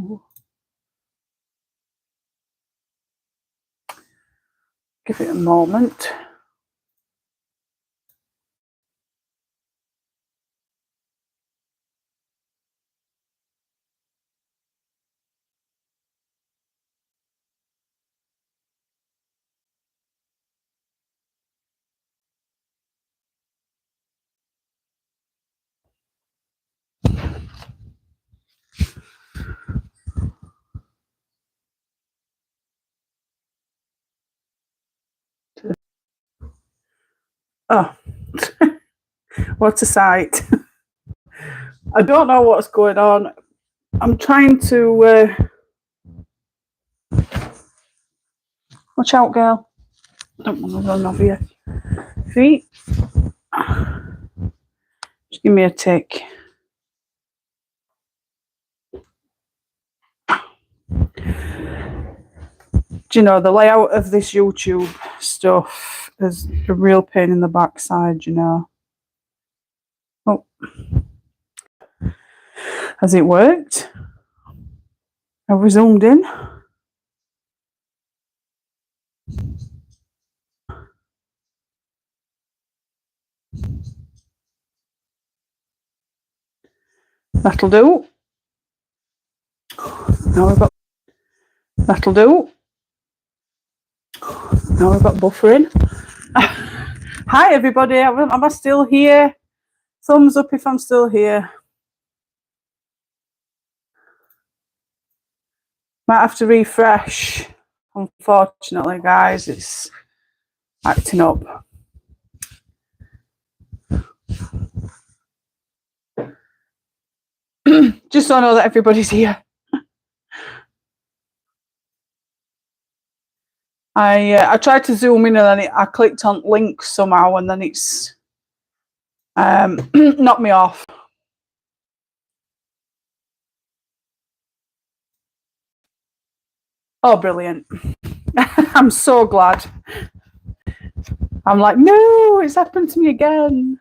Ooh. Give it a moment. Oh, what a sight. I don't know what's going on. I'm trying to... Watch out, girl. Don't want to run over your feet. Just give me a tick. Do you know, the layout of this YouTube stuff is a real pain in the backside, you know. Oh. Has it worked? Have we zoomed in? That'll do. Now we've got... That'll do. Now we've got buffering. Hi everybody, am I still here? Thumbs up if I'm still here. Might have to refresh. Unfortunately, guys, it's acting up. Just so I know that everybody's here. I tried to zoom in and then I clicked on links somehow and then it's knocked me off. Oh, brilliant. I'm so glad. I'm like, no, it's happened to me again.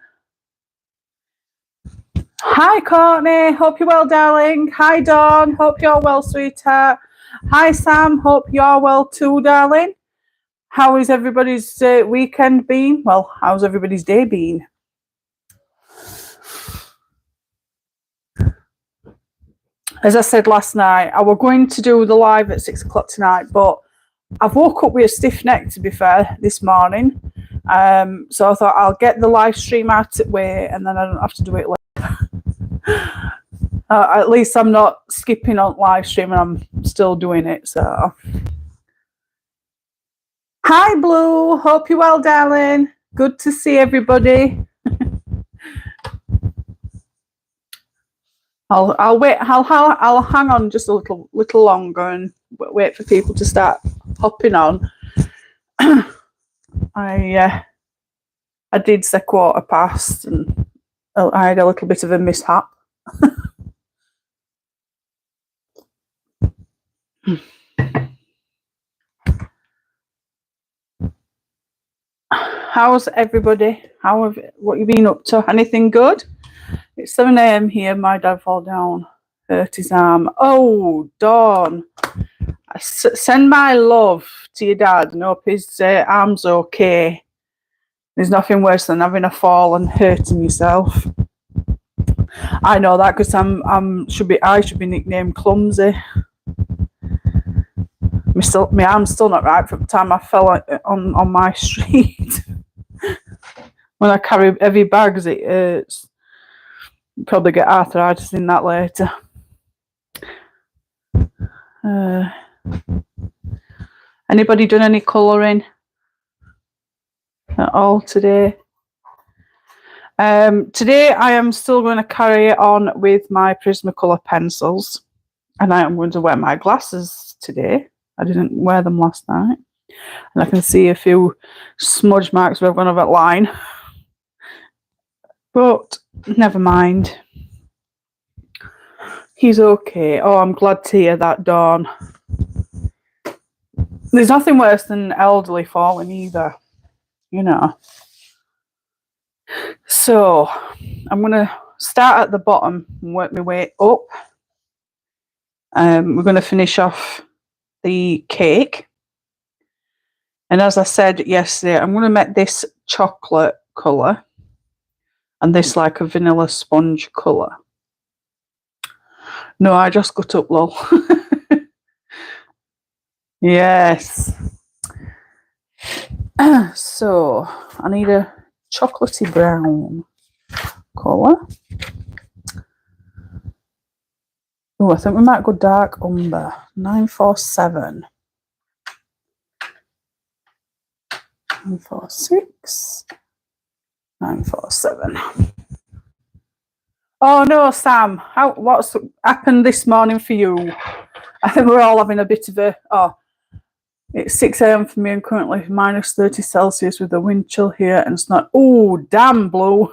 Hi, Courtney. Hope you're well, darling. Hi, Dawn. Hope you're well, sweetheart. Hi, Sam. Hope you're well too, darling. How is everybody's weekend been? Well, how's everybody's day been? As I said last night, I was going to do the live at 6 o'clock tonight, but I've woke up with a stiff neck, to be fair, this morning. So I thought I'll get the live stream out of the way and then I don't have to do it later. At least I'm not skipping on live stream and I'm still doing it. So, hi, Blue. Hope you're well, darling. Good to see everybody. I'll wait. I'll hang on just a little longer and wait for people to start hopping on. I did say 1:15 and I had a little bit of a mishap. How's everybody? What you been up to? Anything good? It's 7 AM here. My dad fell down, hurt his arm. Oh, Dawn. Send my love to your dad and hope his arm's okay. There's nothing worse than having a fall and hurting yourself. I know that because I should be nicknamed Clumsy. My arm's still not right from the time I fell on my street. When I carry heavy bags, it hurts. Probably get arthritis in that later. Anybody done any colouring at all today? Today I am still going to carry on with my Prismacolor pencils, and I am going to wear my glasses today. I didn't wear them last night, and I can see a few smudge marks where I've gone over that line, but never mind. He's okay. Oh, I'm glad to hear that, Dawn. There's nothing worse than elderly falling either, you know. So I'm going to start at the bottom and work my way up. We're going to finish off the cake. And as I said yesterday, I'm going to make this chocolate colour and this like a vanilla sponge colour. No, I just got up, lol. Yes. So I need a chocolatey brown colour. Oh, I think we might go dark umber. 947. 946. 947. Oh no, Sam. What's happened this morning for you? I think we're all having a bit of a it's 6 a.m. for me and currently minus 30 Celsius with the wind chill here and it's not. Oh, damn, Blue.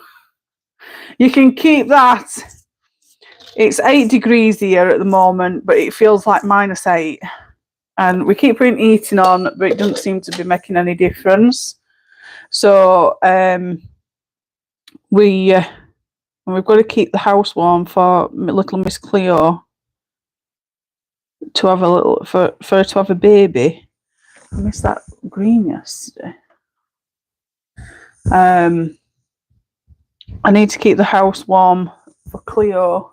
You can keep that. It's 8 degrees here at the moment, but it feels like minus 8. And we keep putting heating on, but it doesn't seem to be making any difference. So we've got to keep the house warm for little Miss Cleo to have a little for her to have a baby. I missed that green yesterday. I need to keep the house warm for Cleo,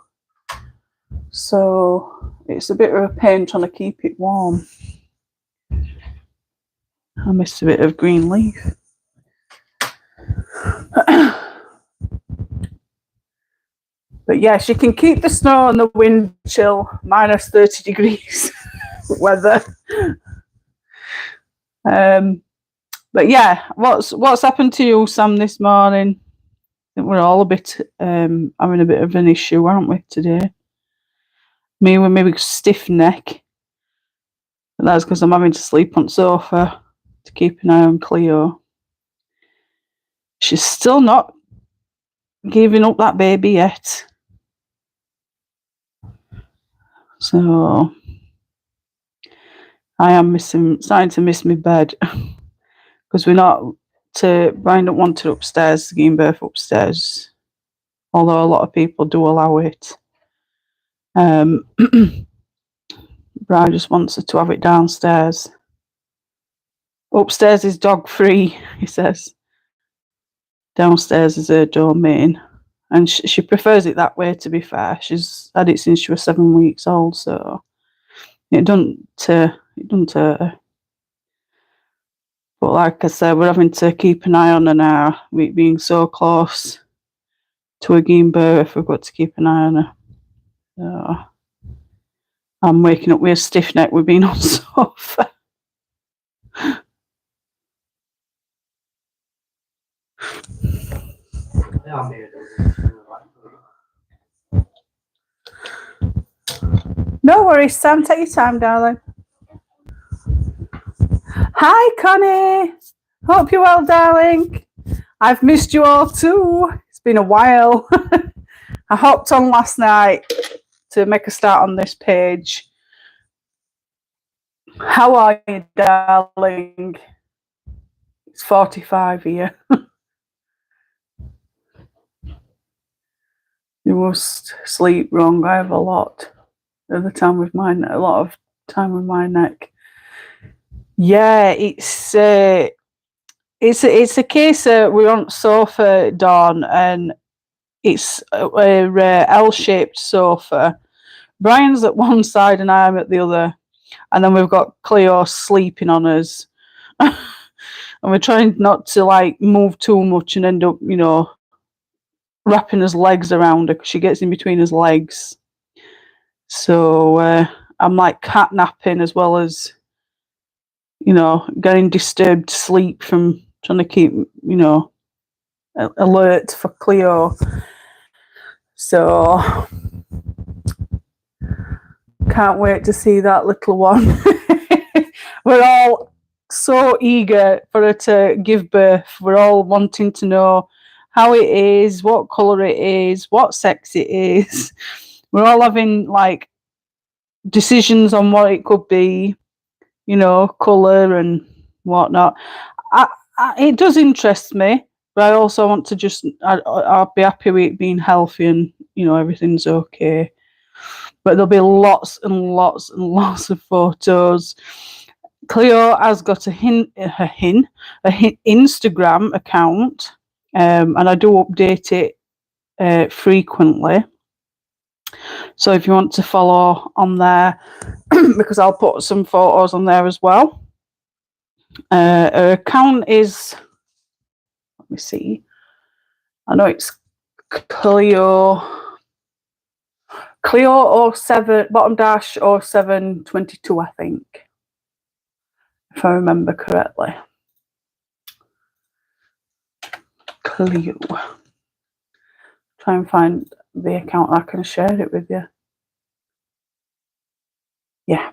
so it's a bit of a pain trying to keep it warm. I missed a bit of green leaf. But yes, you can keep the snow and the wind chill, minus 30 degrees weather. But yeah, what's happened to you, Sam, this morning? I think we're all a bit having a bit of an issue, aren't we, today? Me with maybe stiff neck. And that's because I'm having to sleep on the sofa to keep an eye on Cleo. She's still not giving up that baby yet. So I am starting to miss my bed because Brian don't want it upstairs to give birth upstairs, although a lot of people do allow it. Brian just wants her to have it downstairs. Upstairs is dog free, he says. Downstairs is her domain. And she prefers it that way, to be fair. She's had it since she was 7 weeks old, so it doesn't hurt her. But like I said, we're having to keep an eye on her now. We being so close to her giving birth, we've got to keep an eye on her. So I'm waking up with a stiff neck with being on the sofa. No worries, Sam. Take your time, darling. Hi, Connie. Hope you're well, darling. I've missed you all too. It's been a while. I hopped on last night to make a start on this page. How are you, darling? It's 45 here. You must sleep wrong. I have a lot of time with my neck. Yeah, it's a case of we're on sofa, Dawn, and it's a L-shaped sofa. Brian's at one side and I'm at the other, and then we've got Cleo sleeping on us, and we're trying not to like move too much and end up, wrapping his legs around her because she gets in between his legs. So I'm like catnapping as well as, getting disturbed sleep from trying to keep, alert for Cleo. So can't wait to see that little one. We're all so eager for her to give birth. We're all wanting to know how it is, what colour it is, what sex it is. We're all having like decisions on what it could be, colour and whatnot. It does interest me, but I also want to I'll be happy with it being healthy and, everything's okay. but there'll be lots and lots and lots of photos. Cleo has got a Instagram account, and I do update it frequently. So if you want to follow on there, because I'll put some photos on there as well. Her account is, let me see, I know it's Cleo 07 bottom dash 0722, I think, if I remember correctly. Cleo. Try and find the account. I can share it with you. Yeah,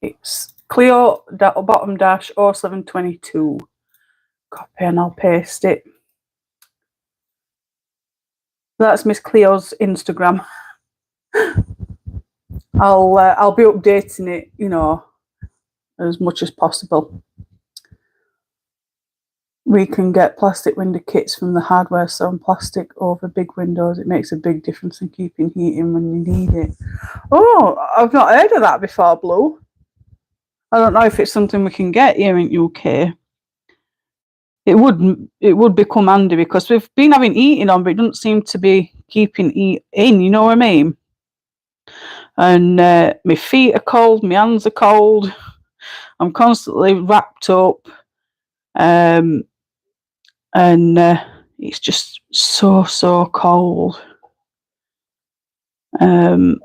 it's Cleo bottom dash 0722. Copy and I'll paste it. That's Miss Cleo's Instagram. I'll be updating it, you know, as much as possible. We can get plastic window kits from the hardware store and plastic over big windows. It makes a big difference in keeping heat in when you need it. Oh, I've not heard of that before, Blue. I don't know if it's something we can get here in UK. It would become handy because we've been having heating on, but it doesn't seem to be keeping heat in, you know what I mean? And my feet are cold, my hands are cold. I'm constantly wrapped up. And it's just so cold. And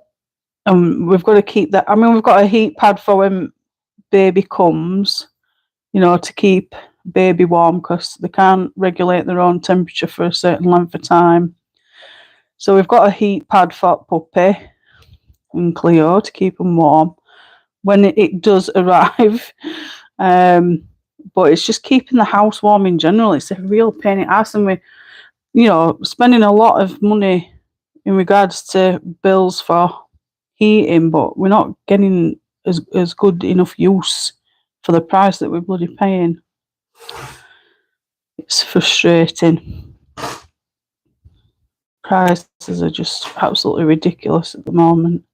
we've got to keep that. I mean, we've got a heat pad for when baby comes, you know, to keep baby warm because they can't regulate their own temperature for a certain length of time. So we've got a heat pad for Puppy and Cleo to keep them warm when it does arrive. But it's just keeping the house warm in general. It's a real pain in the ass, and we're, you know, spending a lot of money in regards to bills for heating, but we're not getting as good enough use for the price that we're bloody paying. It's frustrating. Prices are just absolutely ridiculous at the moment.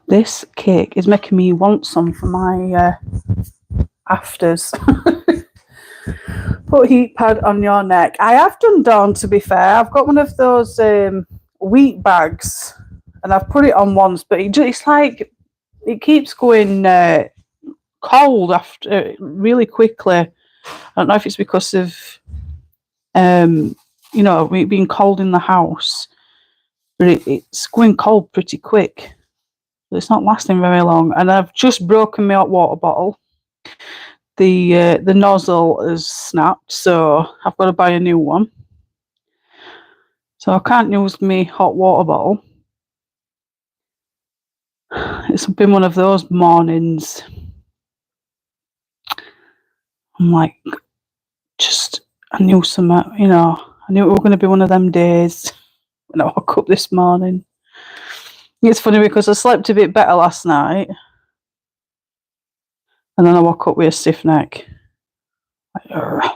This cake is making me want some for my afters. Put heat pad on your neck. I have done, Dawn, to be fair. I've got one of those wheat bags and I've put it on once, but it's like it keeps going cold after really quickly. I don't know if it's because of you know, it being cold in the house, but it's going cold pretty quick. It's not lasting very long, and I've just broken my hot water bottle. The nozzle has snapped, so I've got to buy a new one. So I can't use my hot water bottle. It's been one of those mornings. I'm like, I knew you know, I knew it was going to be one of them days when I woke up this morning. It's funny because I slept a bit better last night, and then I woke up with a stiff neck. Like,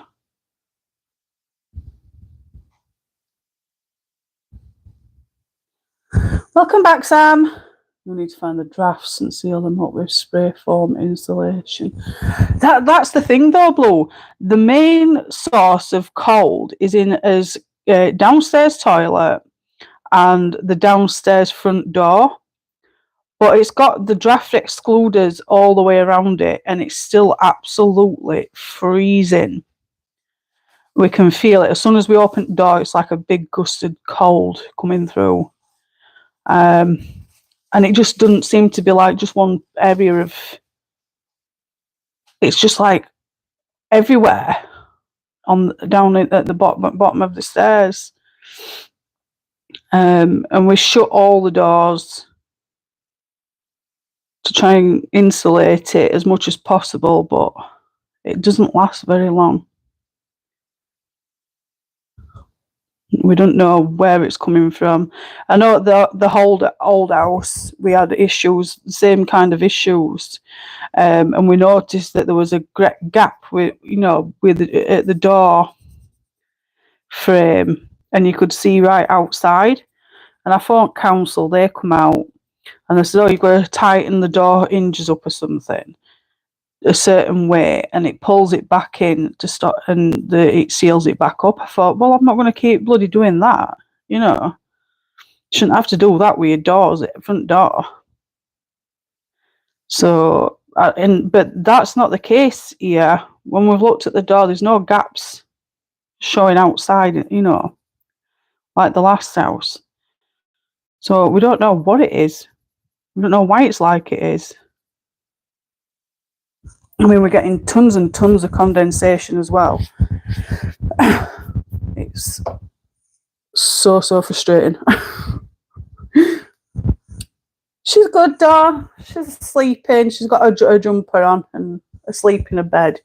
welcome back, Sam. We need to find the drafts and seal them up with spray foam insulation. That's the thing, though, Blue. The main source of cold is in as downstairs toilet and the downstairs front door. But it's got the draft excluders all the way around it, and it's still absolutely freezing. We can feel it. As soon as we open the door, it's like a big gusted cold coming through. And it just doesn't seem to be like just one area of... It's just like everywhere down at the bottom of the stairs. And we shut all the doors to try and insulate it as much as possible, but it doesn't last very long. We don't know where it's coming from. I know the whole old house, we had issues, same kind of issues, and we noticed that there was a gap with, at the door frame, and you could see right outside. And I phoned council, they come out, and they said, "Oh, you've got to tighten the door hinges up or something a certain way, and it pulls it back in to stop, and it seals it back up." I thought, well, I'm not going to keep bloody doing that, you know. Shouldn't have to do that with your doors at the front door. So, but that's not the case here. When we've looked at the door, there's no gaps showing outside, like the last house. So we don't know what it is. We don't know why it's like it is. I mean, we're getting tons and tons of condensation as well. It's so frustrating. She's good, Dawn. She's sleeping. She's got her jumper on and asleep in a bed.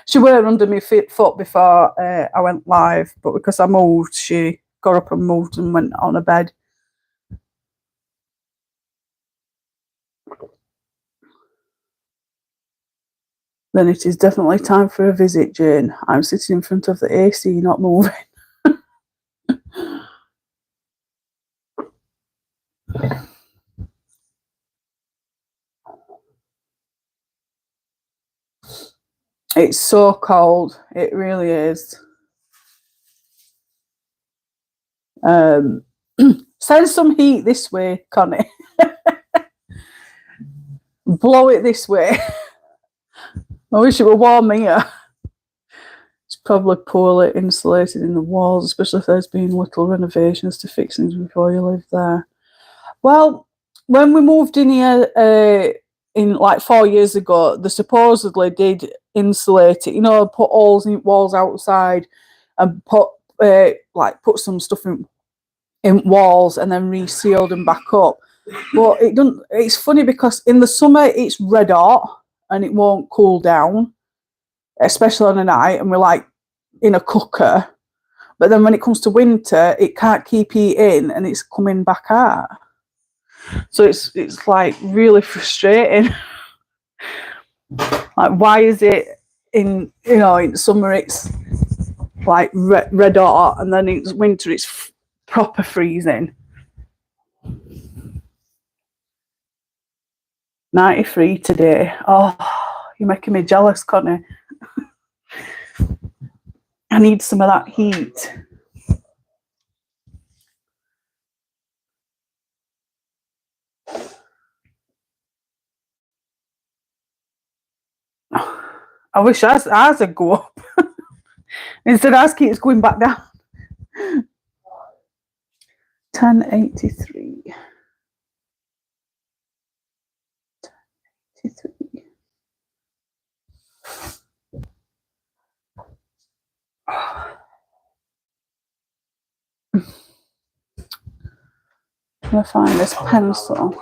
She were under my foot before I went live, but because I moved, she got up and moved and went on a bed. Then it is definitely time for a visit, Jane. I'm sitting in front of the AC, not moving. It's so cold. It really is. Send some heat this way, Connie. Blow it this way. I wish it were warm here. It's probably poorly insulated in the walls, especially if there's been little renovations to fix things before you live there. Well, when we moved in here in like 4 years ago, they supposedly did insulate it, put holes in walls outside and put some stuff in walls and then resealed them back up. But it doesn't. It's funny because in the summer it's red hot and it won't cool down, especially on a night, and we're like in a cooker. But then when it comes to winter, it can't keep heating and it's coming back out. So it's like really frustrating. Like, why is it in summer it's like red hot and then it's winter it's proper freezing. 93 today. Oh, you're making me jealous, Connie. I need some of that heat. I wish ours would go up. Instead, ours keeps going back down. 1083. 1083. I'm going to find this pencil.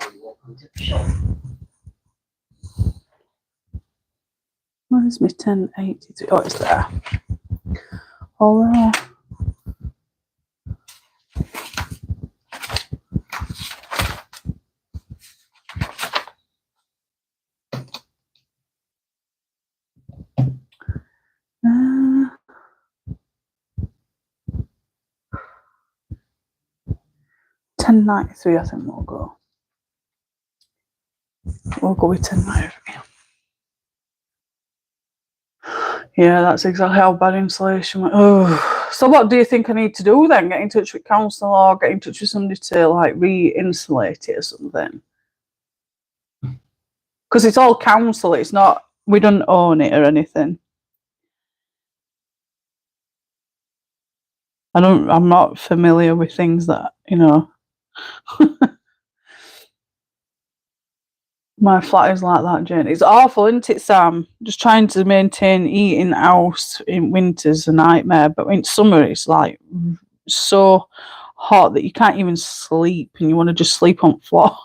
Where's my 1083? Oh, it's there. All there. $10.93, I think we'll go. We'll go with 10.93. Yeah, that's exactly how bad insulation went. Oh, so what do you think I need to do then? Get in touch with council or get in touch with somebody to like re-insulate it or something? Because it's all council. It's not. We don't own it or anything. I'm not familiar with things that My flat is like that, Jane. It's awful, isn't it, Sam? Just trying to maintain heating house in winter's a nightmare, but in summer it's like so hot that you can't even sleep and you want to just sleep on the floor.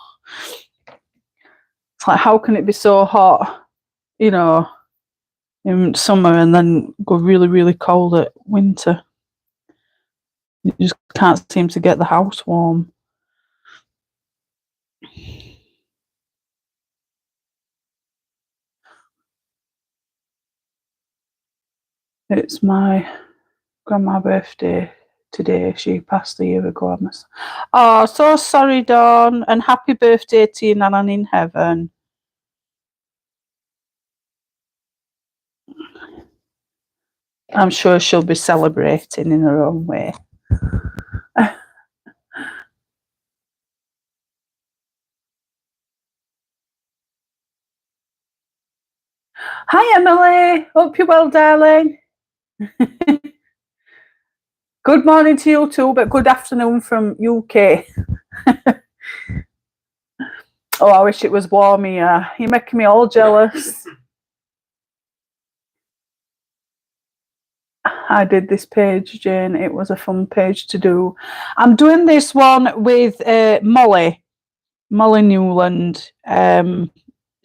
It's like, how can it be so hot, in summer and then go really, really cold at winter? You just can't seem to get the house warm. It's my grandma's birthday today. She passed a year ago. Oh, so sorry, Dawn, and happy birthday to your Nan in heaven. I'm sure she'll be celebrating in her own way. Hi, Emily. Hope you're well, darling. Good morning to you too, but good afternoon from UK. Oh, I wish it was warm here. You're making me all jealous. I did this page, Jane. It was a fun page to do. I'm doing this one with Molly Newland.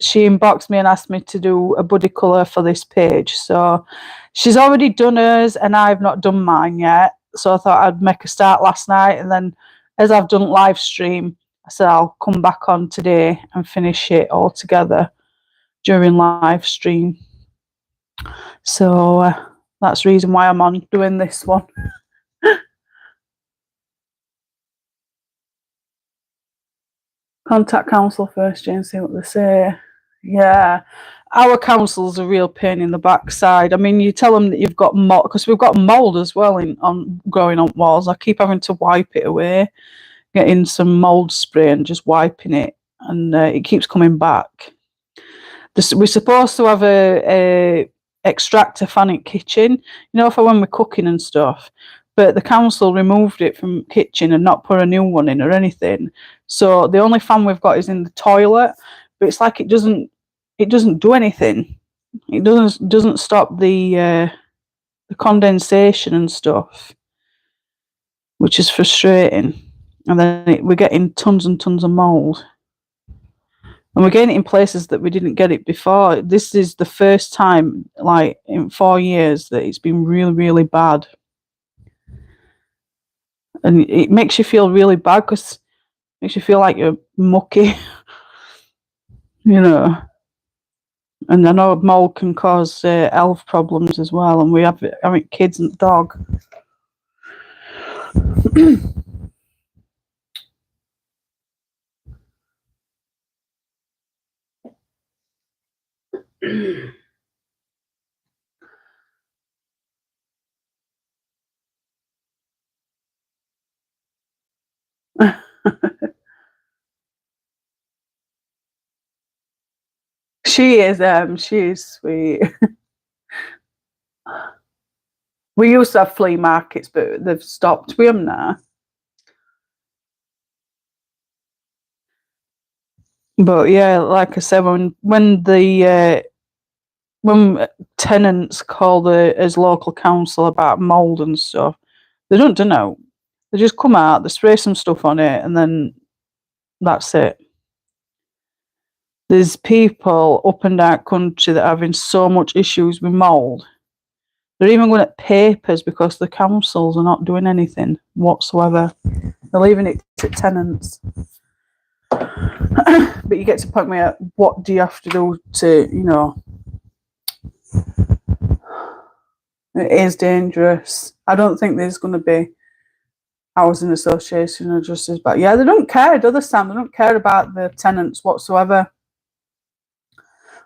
She inboxed me and asked me to do a buddy colour for this page. So she's already done hers and I've not done mine yet. So I thought I'd make a start last night, and then as I've done live stream, I said I'll come back on today and finish it all together during live stream. So that's the reason why I'm on doing this one. Contact council first, Jane, see what they say. Yeah, our council's a real pain in the backside. I mean, you tell them that you've got mold, because we've got mold as well on growing on walls. I keep having to wipe it away, getting some mold spray and just wiping it, and it keeps coming back. We're supposed to have a extractor fan in kitchen, you know, for when we're cooking and stuff. But the council removed it from kitchen and not put a new one in or anything. So the only fan we've got is in the toilet. But it's like it doesn't do anything. It doesn't stop the condensation and stuff, which is frustrating. And then we're getting tons and tons of mold. And we're getting it in places that we didn't get it before. This is the first time, like, in 4 years that it's been really, really bad. And it makes you feel really bad because it makes you feel like you're mucky, you know. And I know mold can cause health problems as well. And we have kids and dog. She is sweet. We used to have flea markets, but they've stopped with them now. But yeah, like I said, when tenants call as local council about mould and stuff, they don't know. They just come out, they spray some stuff on it, and then that's it. There's people up and down country that are having so much issues with mould. They're even going at papers because the councils are not doing anything whatsoever. They're leaving it to tenants. But you get to the point where, what do you have to do to, you know, it is dangerous. I don't think there's going to be housing association or just as bad. Yeah, they don't care, do they, Sam? They don't care about the tenants whatsoever.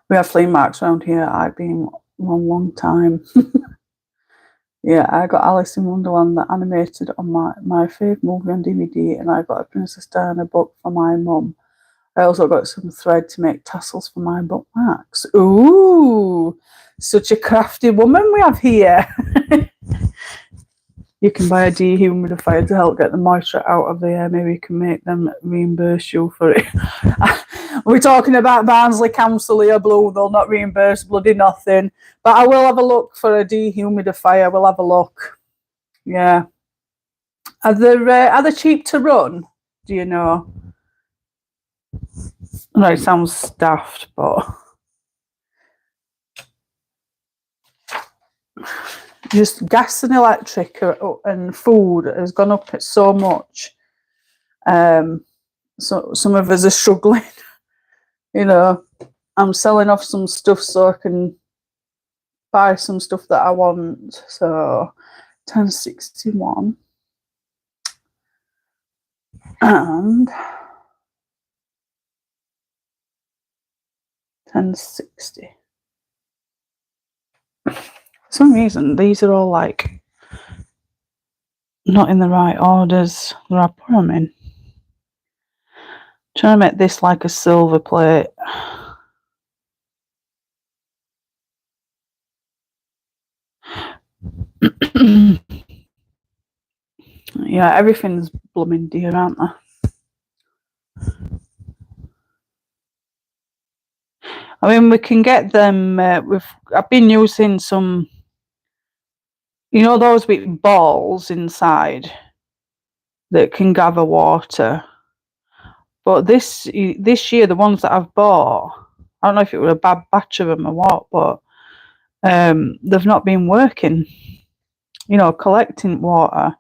We have flea marks around here. I've been one long time. Yeah, I got Alice in Wonderland that animated on my favourite movie on DVD, and I got a Princess Diana book for my mum. I also got some thread to make tassels for my bookmarks. Ooh, such a crafty woman we have here. You can buy a dehumidifier to help get the moisture out of the air. Maybe you can make them reimburse you for it. We're talking about Barnsley Council here, Blue. They'll not reimburse bloody nothing. But I will have a look for a dehumidifier. We'll have a look. Yeah. Are they cheap to run? Do you know? No, it sounds daft, but just gas and electric and food has gone up so much. So some of us are struggling. You know, I'm selling off some stuff so I can buy some stuff that I want. So 1061 and 1060. For some reason, these are all like not in the right orders that I put them in. Trying to make this like a silver plate. Yeah, everything's blooming dear, aren't they? I mean, we can get them. I've been using some, you know, those with balls inside that can gather water. But this year, the ones that I've bought, I don't know if it was a bad batch of them or what, but they've not been working. You know, collecting water.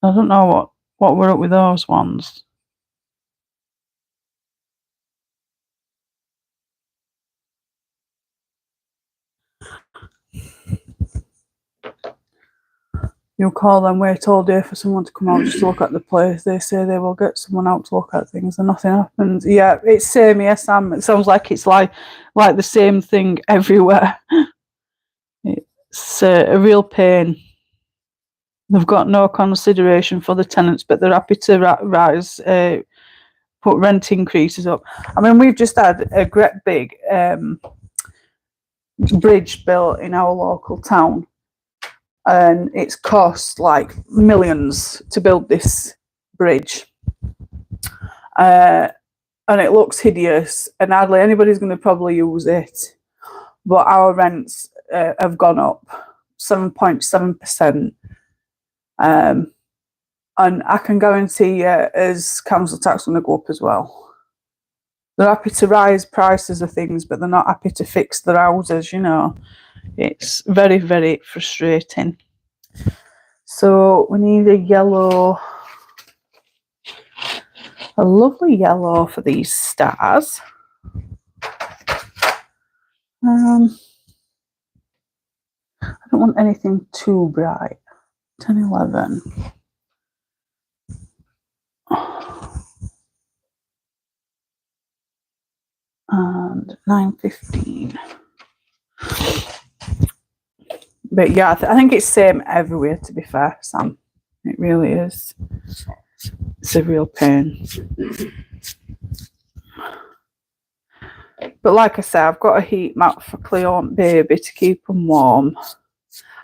I don't know what we're up with those ones. You call them, wait all day for someone to come out just to look at the place. They say they will get someone out to look at things and nothing happens. Yeah, it's same here, Sam. It sounds like it's like the same thing everywhere. It's a real pain. They've got no consideration for the tenants, but they're happy to put rent increases up. I mean, we've just had a great big bridge built in our local town. And it's cost like millions to build this bridge. And it looks hideous and hardly anybody's going to probably use it. But our rents have gone up 7.7%. And I can guarantee as council tax going to go up as well. They're happy to rise prices of things, but they're not happy to fix their houses, you know. It's very, very frustrating. So we need a yellow, a lovely yellow for these stars. I don't want anything too bright. 1011. And 915. But yeah, I think it's same everywhere, to be fair, Sam. It really is. It's a real pain. But like I said, I've got a heat mat for Cleo and Baby to keep them warm.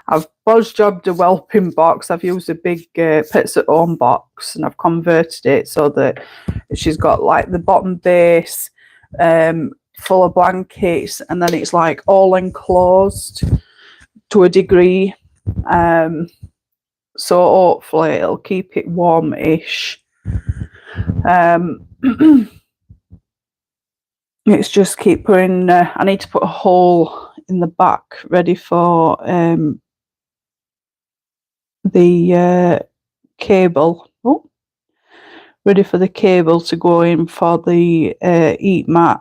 I've jobbed a whelping box. I've used a big Pets at Home box and I've converted it so that she's got like the bottom base full of blankets and then it's like all enclosed to a degree. So hopefully it'll keep it warm-ish. It's just keep putting, I need to put a hole in the back ready for the cable. Oh, ready for the cable to go in for the heat mat.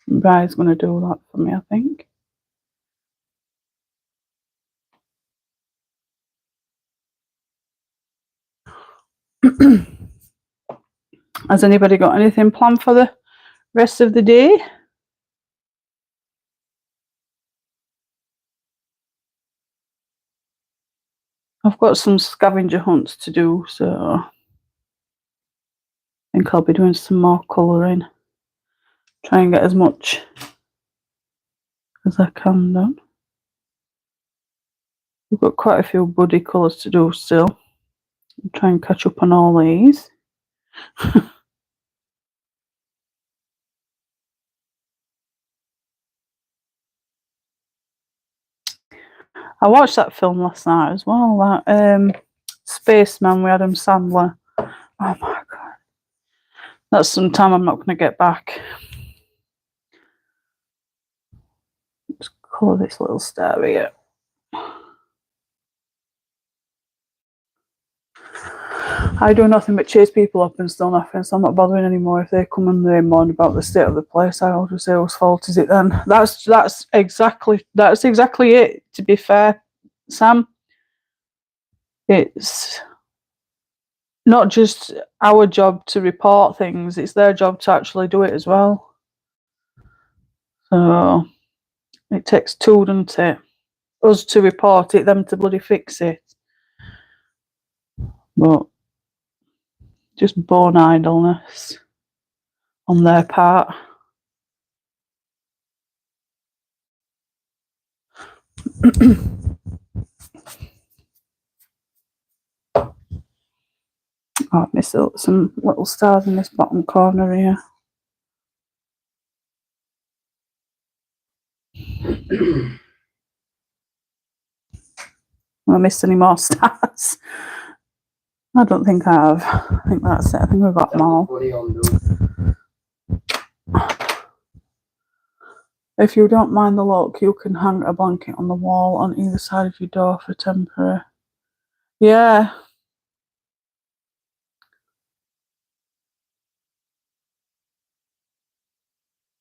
Brian's going to do that for me, I think. Has anybody got anything planned for the rest of the day? I've got some scavenger hunts to do, so I think I'll be doing some more colouring. Try and get as much as I can done. We've got quite a few buddy colours to do still. I'll try and catch up on all these. I watched that film last night as well, that Spaceman with Adam Sandler. Oh my god. That's some time I'm not going to get back. colour this little star here. I do nothing but chase people up and still nothing, so I'm not bothering anymore. If they come and they moan about the state of the place, I'll just say, whose fault is it then? That's exactly it, to be fair, Sam. It's not just our job to report things, it's their job to actually do it as well. So it takes two, doesn't it? Us to report it, them to bloody fix it. But just bone idleness on their part. Oh, I missed some little stars in this bottom corner here. Have I missed any more stars? I don't think I have. I think that's it. I think we've got them all. If you don't mind the look, you can hang a blanket on the wall on either side of your door for temporary. Yeah.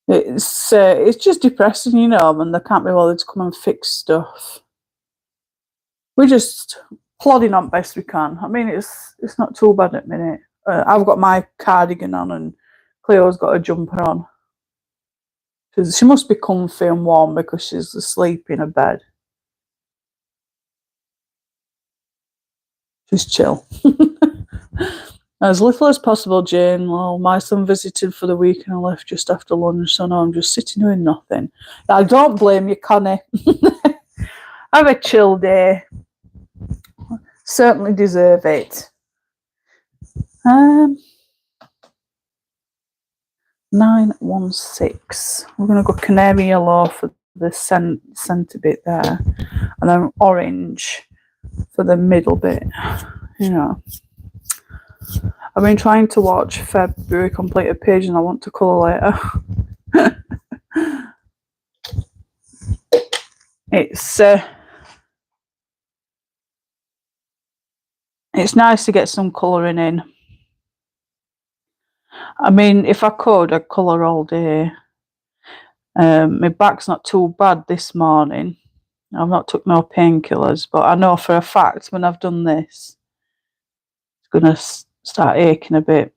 It's just depressing, you know, when they can't be bothered to come and fix stuff. We're just plodding on best we can. I mean, it's not too bad at the minute. I've got my cardigan on and Cleo's got a jumper on. She must be comfy and warm because she's asleep in a bed. Just chill. As little as possible, Jane. Well, my son visited for the week and I left just after lunch, so now I'm just sitting doing nothing. I don't blame you, Connie. Have a chill day. Certainly deserve it. 916. We're going to go canary yellow for the centre bit there, and then orange for the middle bit. You know, I've been trying to watch February completed page, and I want to colour later. It's nice to get some colouring in. I mean, if I could, I'd colour all day. My back's not too bad this morning. I've not took no painkillers, but I know for a fact when I've done this, it's going to start aching a bit.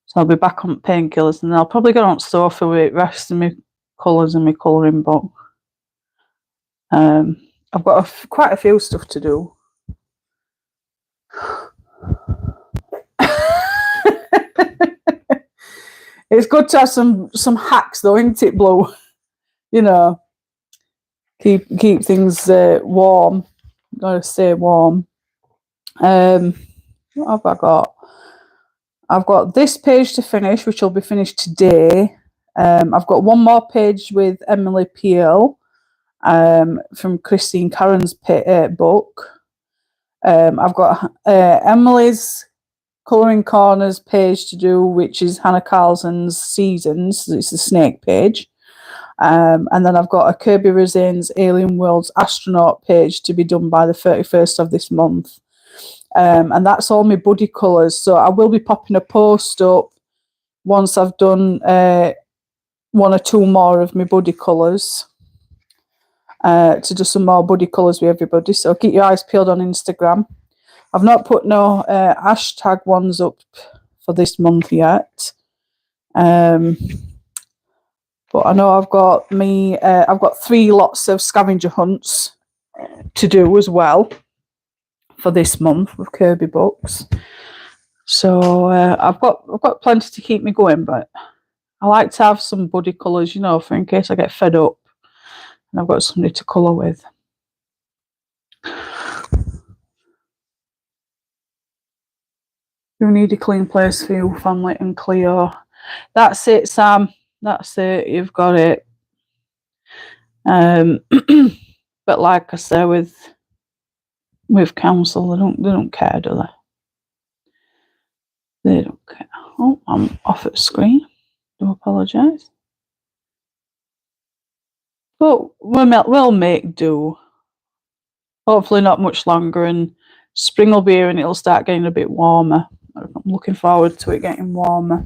So I'll be back on painkillers, and then I'll probably go on sofa with resting my colours and my colouring book. I've got quite a few stuff to do. It's good to have some hacks though, isn't it, Blue? You know, keep things warm. Gotta stay warm. What have I got? I've got this page to finish, which will be finished today. I've got one more page with Emily Peel from Christine Caron's book. I've got Emily's Colouring Corners page to do, which is Hannah Carlson's Seasons. It's the snake page. And then I've got a Kirby Rosane's Alien Worlds Astronaut page to be done by the 31st of this month. And that's all my buddy colours. So I will be popping a post up once I've done one or two more of my buddy colours to do some more buddy colours with everybody. So keep your eyes peeled on Instagram. I've not put no hashtag ones up for this month yet. But I know I've got 3 lots of scavenger hunts to do as well for this month with Kirby books. So I've got plenty to keep me going, but I like to have some buddy colours, you know, for in case I get fed up and I've got somebody to colour with. You need a clean place for you, family and Cleo. That's it, Sam. That's it. You've got it. But like I say, with council, they don't care, do they? They don't care. Oh, I'm off at screen. Do apologise. But we'll make do. Hopefully not much longer, and spring will be here and it'll start getting a bit warmer. I'm looking forward to it getting warmer.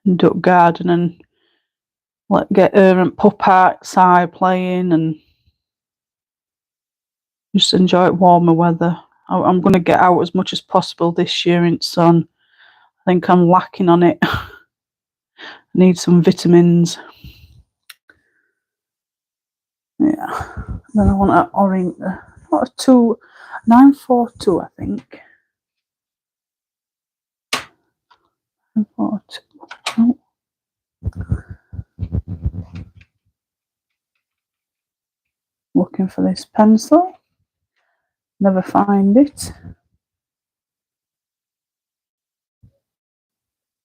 And duck garden and get her and pup outside playing and just enjoy warmer weather. I'm going to get out as much as possible this year in sun. I think I'm lacking on it. I need some vitamins. Yeah. Then I want an orange. What a 942, I think. 942. Oh. Looking for this pencil. Never find it.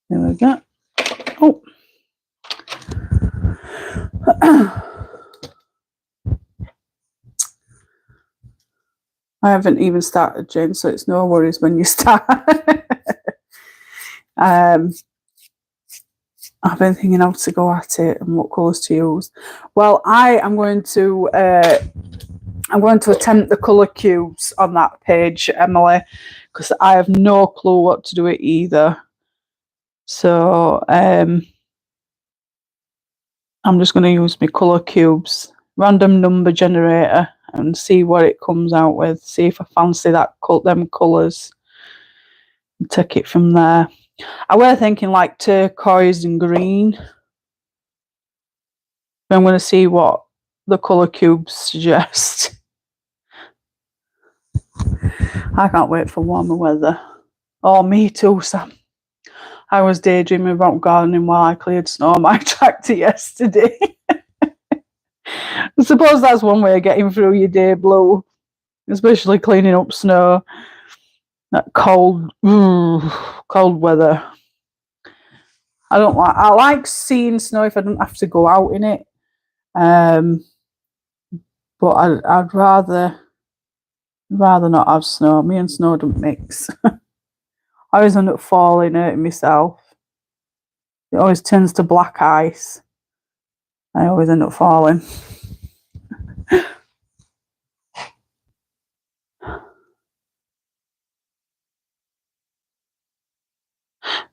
There we go. Oh. I haven't even started, Jane, so it's no worries when you start. I've been thinking how to go at it and what colours to use. Well, I'm going to attempt the colour cubes on that page, Emily, because I have no clue what to do it either. So I'm just going to use my colour cubes, random number generator, and see what it comes out with. See if I fancy them colours. And take it from there. I were thinking like turquoise and green. I'm going to see what the colour cubes suggest. I can't wait for warmer weather. Oh, me too, Sam. I was daydreaming about gardening while I cleared snow on my tractor yesterday. I suppose that's one way of getting through your day, Blue. Especially cleaning up snow. That cold weather. I like seeing snow if I don't have to go out in it. But I'd rather not have snow. Me and snow don't mix. I always end up falling, hurting myself. It always turns to black ice. I always end up falling.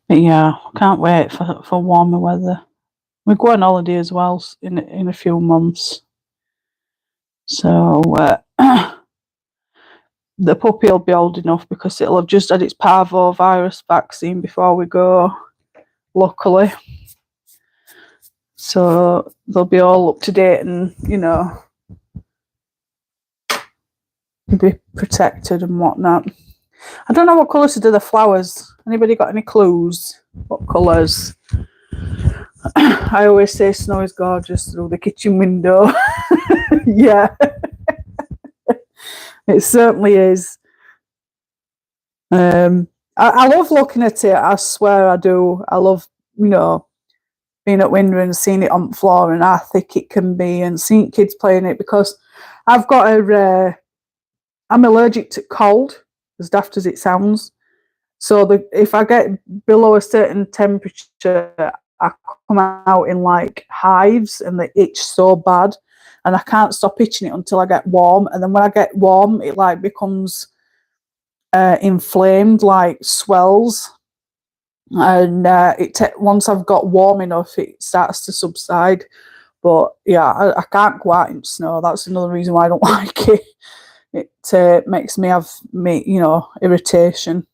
But yeah, can't wait for warmer weather. We go on holiday as well in a few months. So the puppy will be old enough because it'll have just had its parvovirus vaccine before we go, luckily. So they'll be all up to date and, be protected and whatnot. I don't know what colours to do the flowers. Anybody got any clues? What colours? I always say snow is gorgeous through the kitchen window. Yeah. It certainly is. I love looking at it. I swear I do. I love, being at window and seeing it on the floor and how thick it can be and seeing kids playing it, because I've got I'm allergic to cold, as daft as it sounds. So if I get below a certain temperature, I come out in like hives and they itch so bad, and I can't stop itching it until I get warm. And then when I get warm, it like becomes inflamed, like swells. And once I've got warm enough, it starts to subside. But yeah, I can't go out in snow. That's another reason why I don't like it. It makes me have irritation.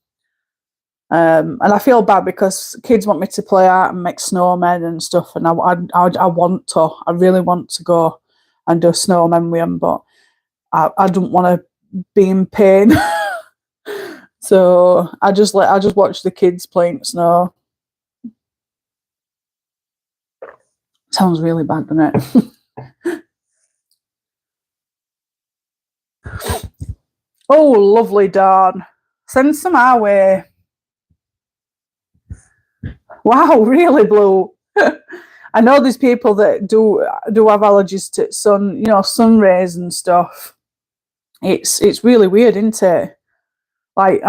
And I feel bad because kids want me to play out and make snowmen and stuff, and I want to. I really want to go and do snowmen with them, but I don't want to be in pain. So I just watch the kids playing snow. Sounds really bad, doesn't it? Oh, lovely, Dawn. Send some our way. Wow, really, Blue? I know there's people that do have allergies to sun rays and stuff. It's really weird, isn't it? Like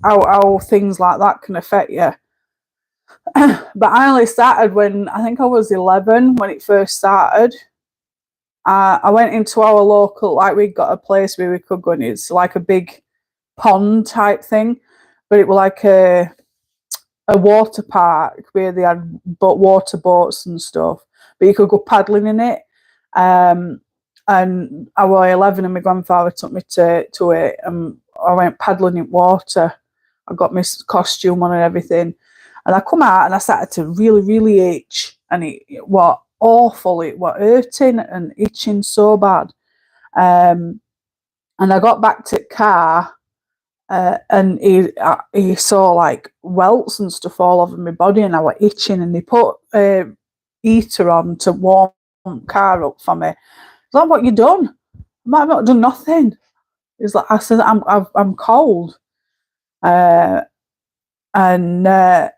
how things like that can affect you. But I only started when I think I was 11 when it first started. I went into our local, like we got a place where we could go, and it's like a big pond type thing, but it was like a water park where they had water boats and stuff, but you could go paddling in it. And I was 11 and my grandfather took me to it, and I went paddling in water. I got my costume on and everything, and I come out and I started to really, really itch, and it was awful. It was hurting and itching so bad. And I got back to the car, and he saw like welts and stuff all over my body, and I was itching, and he put a heater on to warm the car up for me. Is that what you done? I've not done nothing. He's like, I said, I'm cold. And I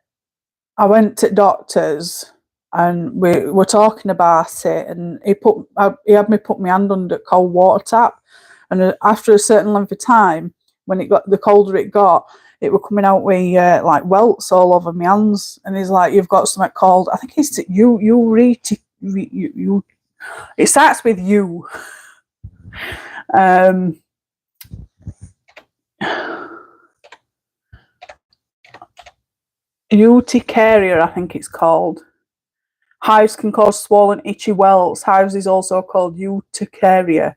went to doctors, and we were talking about it, and he had me put my hand under cold water tap, and after a certain length of time, when it got, the colder it got, it were coming out with like welts all over my hands, and he's like, you've got something called, I think it's you. It starts with U. Urticaria, I think it's called. Hives can cause swollen, itchy welts. Hives is also called urticaria.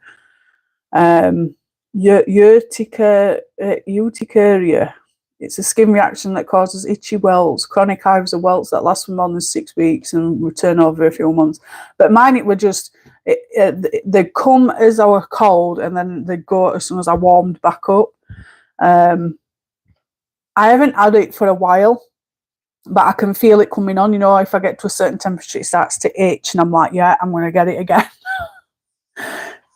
Urticaria. It's a skin reaction that causes itchy welts. Chronic hives are welts that last for more than 6 weeks and return over a few months. But mine, it were just, they'd come as I were cold, and then they'd go as soon as I warmed back up. I haven't had it for a while, but I can feel it coming on. You know, if I get to a certain temperature, it starts to itch, and I'm like, yeah, I'm going to get it again.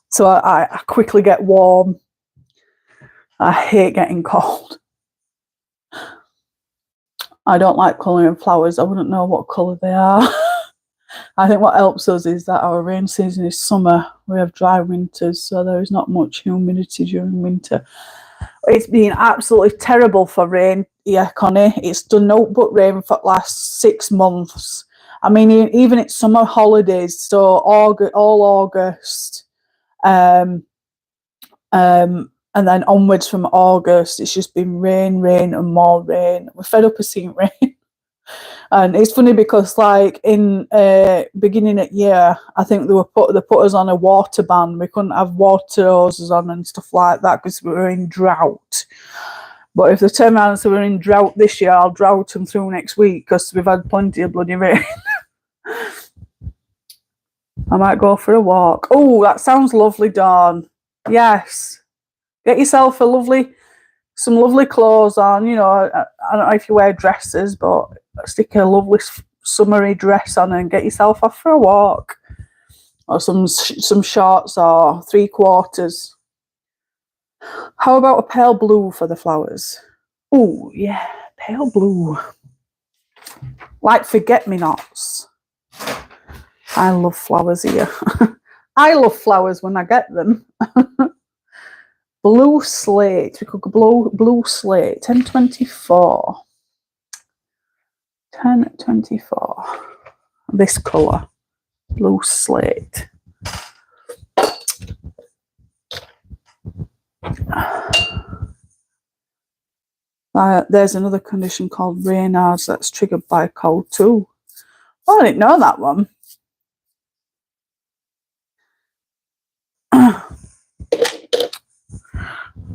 So I quickly get warm. I hate getting cold. I don't like colouring flowers. I wouldn't know what colour they are. I think what helps us is that our rain season is summer. We have dry winters, so there is not much humidity during winter. It's been absolutely terrible for rain here, Connie. It's done no but rain for the last 6 months. I mean, even it's summer holidays, so all August, and then onwards from August, it's just been rain, and more rain. We're fed up of seeing rain. And it's funny because, like, in beginning of year, I think they put us on a water ban. We couldn't have water hoses on and stuff like that because we were in drought. But if they turn around and say we're in drought this year, I'll drought them through next week because we've had plenty of bloody rain. I might go for a walk. Oh, that sounds lovely, Dawn. Yes. Get yourself some lovely clothes on. You know, I don't know if you wear dresses, but stick a lovely summery dress on and get yourself off for a walk, or some shorts or 3/4. How about a pale blue for the flowers? Oh yeah, pale blue, like forget-me-nots. I love flowers here. I love flowers when I get them. Blue slate. We could go blue slate. 1024. 1024. This colour. Blue slate. There's another condition called Raynaud's that's triggered by cold too. Oh, I didn't know that one.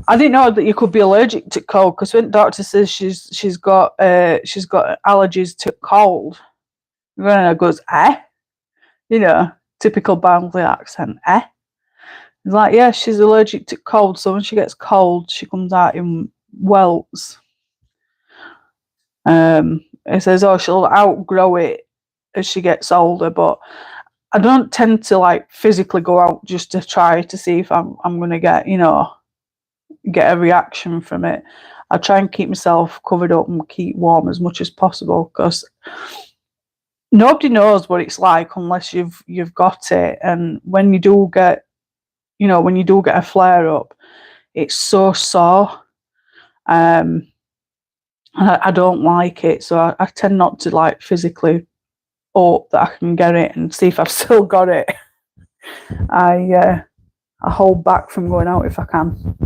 I didn't know that you could be allergic to cold, because when the doctor says she's got allergies to cold, Johanna goes, eh? You know, typical Barnsley accent, eh? It's like, yeah, she's allergic to cold, so when she gets cold, she comes out in welts. It says, oh, she'll outgrow it as she gets older, but I don't tend to like physically go out just to try to see if I'm going to get, you know, get a reaction from it. I try and keep myself covered up and keep warm as much as possible, because nobody knows what it's like unless you've got it. And when you do get, a flare up, it's so sore. And I don't like it, so I tend not to like physically hope that I can get it and see if I've still got it. I hold back from going out if I can.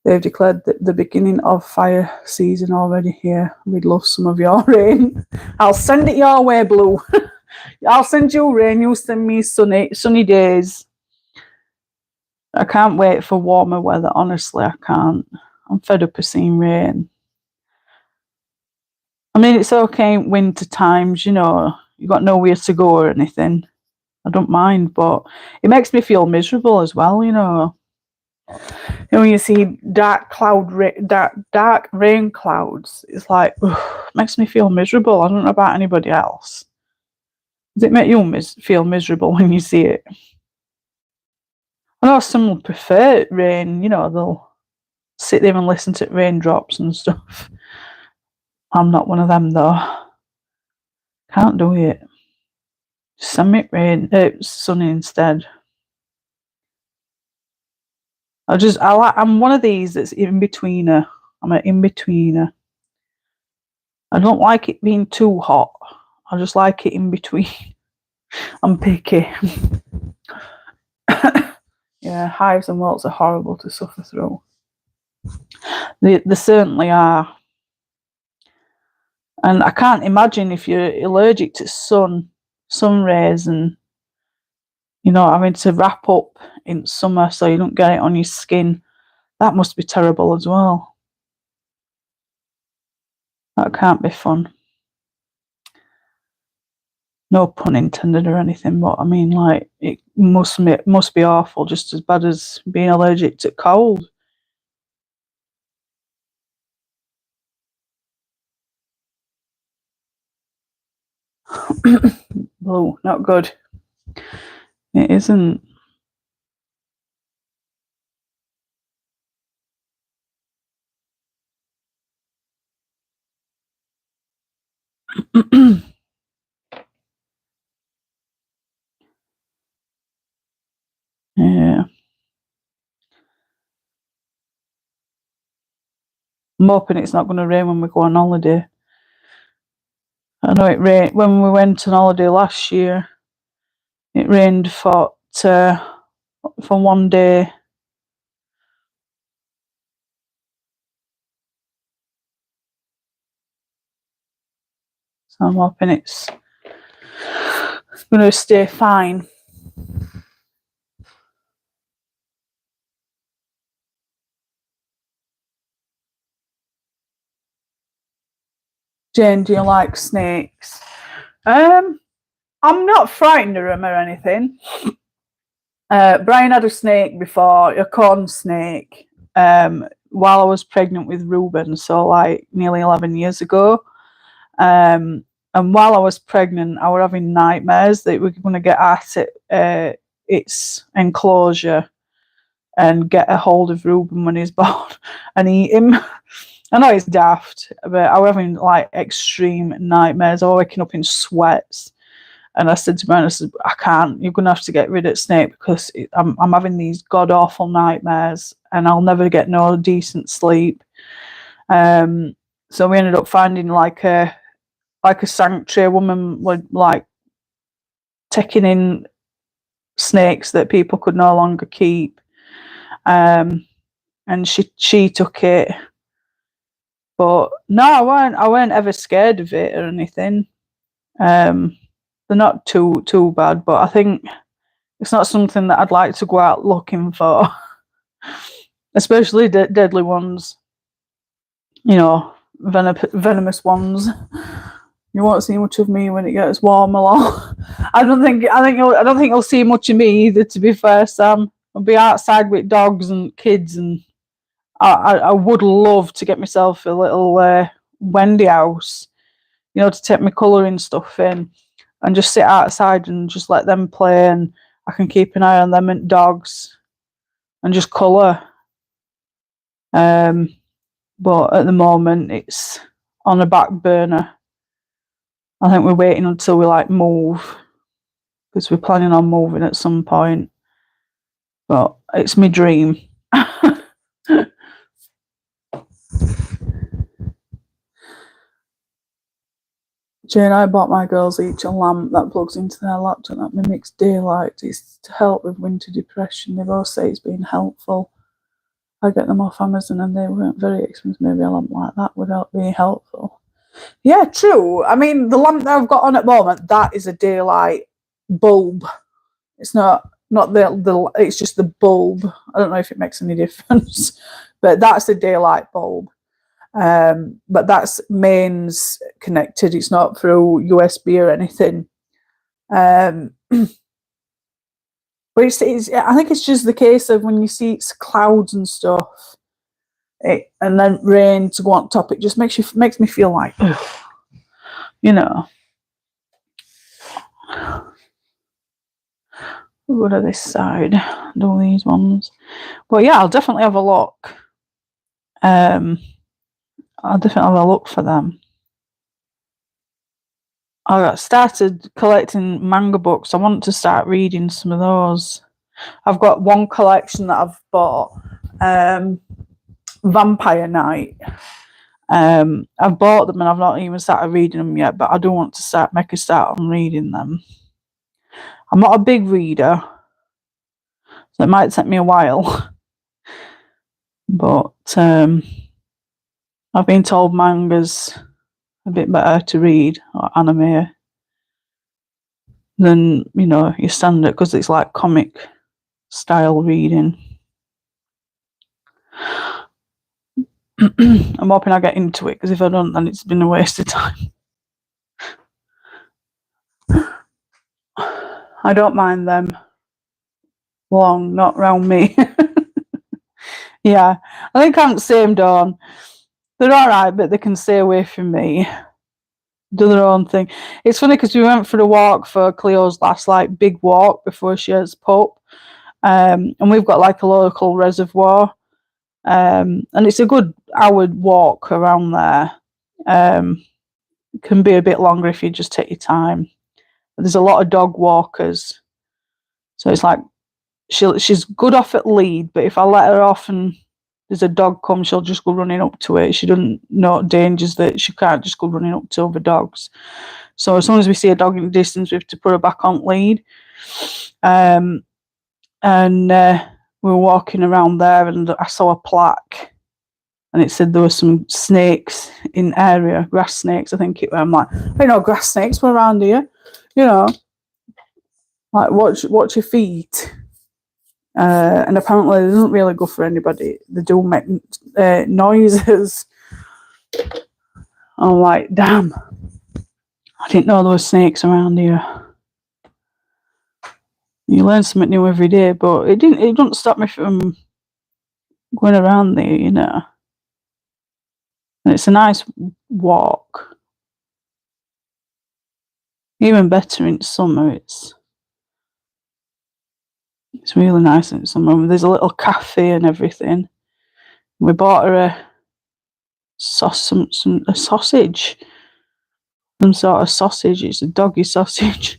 They've declared the beginning of fire season already here. We'd love some of your rain. I'll send it your way, Blue. I'll send you rain. You send me sunny days. I can't wait for warmer weather. Honestly, I can't. I'm fed up of seeing rain. I mean, it's okay in winter times, you know. You've got nowhere to go or anything. I don't mind, but it makes me feel miserable as well, you know. When you see dark rain clouds, it's like, makes me feel miserable. I don't know about anybody else. Does it make you feel miserable when you see it? I know some will prefer rain, you know, they'll sit there and listen to raindrops and stuff. I'm not one of them though. Can't do it. Just send me sunny instead. I'm one of these that's in betweener. I'm an in betweener. I don't like it being too hot. I just like it in between. I'm picky. Yeah, hives and welts are horrible to suffer through. They certainly are. And I can't imagine if you're allergic to sun rays and, you know, having to wrap up in summer so you don't get it on your skin. That must be terrible as well. That can't be fun. No pun intended or anything, but I mean, like, it must be awful, just as bad as being allergic to cold. Blue, not good. It isn't. Yeah. I'm hoping it's not going to rain when we go on holiday. I know it rained when we went on holiday last year. It rained for one day. So I'm hoping it's going to stay fine. Jane, do you like snakes? I'm not frightened of them or anything. Brian had a snake before, a corn snake, while I was pregnant with Ruben, so like nearly 11 years ago. And while I was pregnant, I was having nightmares that we were going to get at its enclosure and get a hold of Ruben when he's born and eat him. I know it's daft, but I was having like extreme nightmares. I was waking up in sweats. And I said to Brian, I can't, you're going to have to get rid of Snake because I'm having these god-awful nightmares and I'll never get no decent sleep. So we ended up finding like a sanctuary. A woman would like taking in snakes that people could no longer keep. And she took it. But no, I weren't ever scared of it or anything. They're not too bad, but I think it's not something that I'd like to go out looking for, especially deadly ones. You know, venomous ones. You won't see much of me when it gets warm along. I don't think you'll see much of me either. To be fair, Sam, I'll be outside with dogs and kids, and I would love to get myself a little Wendy house, you know, to take my colouring stuff in and just sit outside and just let them play, and I can keep an eye on them and dogs and just colour. But at the moment, it's on a back burner. I think we're waiting until we like move because we're planning on moving at some point. But it's my dream. Jane, I bought my girls each a lamp that plugs into their laptop that mimics daylight. It's to help with winter depression. They both say it's been helpful. I get them off Amazon and they weren't very expensive. Maybe a lamp like that would help be helpful. Yeah, true. I mean, the lamp that I've got on at the moment, that is a daylight bulb. It's not the it's just the bulb. I don't know if it makes any difference, but that's a daylight bulb. But that's mains connected. It's not through USB or anything. But it's, I think it's just the case of when you see it's clouds and stuff, and then rain to go on top, it just makes me feel like, ugh, you know. We'll go to this side, do these ones. But yeah, I'll definitely have a look. I'll definitely have a look for them. I got started collecting manga books. I want to start reading some of those. I've got one collection that I've bought, Vampire Night. I've bought them and I've not even started reading them yet, but I do want to make a start on reading them. I'm not a big reader, so it might take me a while. But I've been told manga's a bit better to read, or anime, than, you know, your standard, because it's like comic style reading. I'm hoping I get into it, because if I don't, then it's been a waste of time. I don't mind them long, not round me. Yeah, I think I'm the same, Dawn. They're alright, but they can stay away from me. Do their own thing. It's funny because we went for a walk for Cleo's last big walk before she has pup. And we've got a local reservoir. And it's a good hour walk around there. It can be a bit longer if you just take your time. But there's a lot of dog walkers. So it's like she's good off at lead, but if I let her off and there's a dog come, she'll just go running up to it. She doesn't know dangers that she can't just go running up to other dogs. So as soon as we see a dog in the distance, we have to put her back on lead. And we were walking around there and I saw a plaque and it said there were some snakes in area, grass snakes, I think it was. I'm like, I know grass snakes were around here, you know. Like, watch your feet. And apparently they don't really go for anybody. They do make noises. I'm like, damn. I didn't know there were snakes around here. You learn something new every day, but it didn't stop me from going around there, you know. And it's a nice walk. Even better in summer, it's really nice in summer. There's a little cafe and everything. We bought her a sausage. Some sort of sausage. It's a doggy sausage.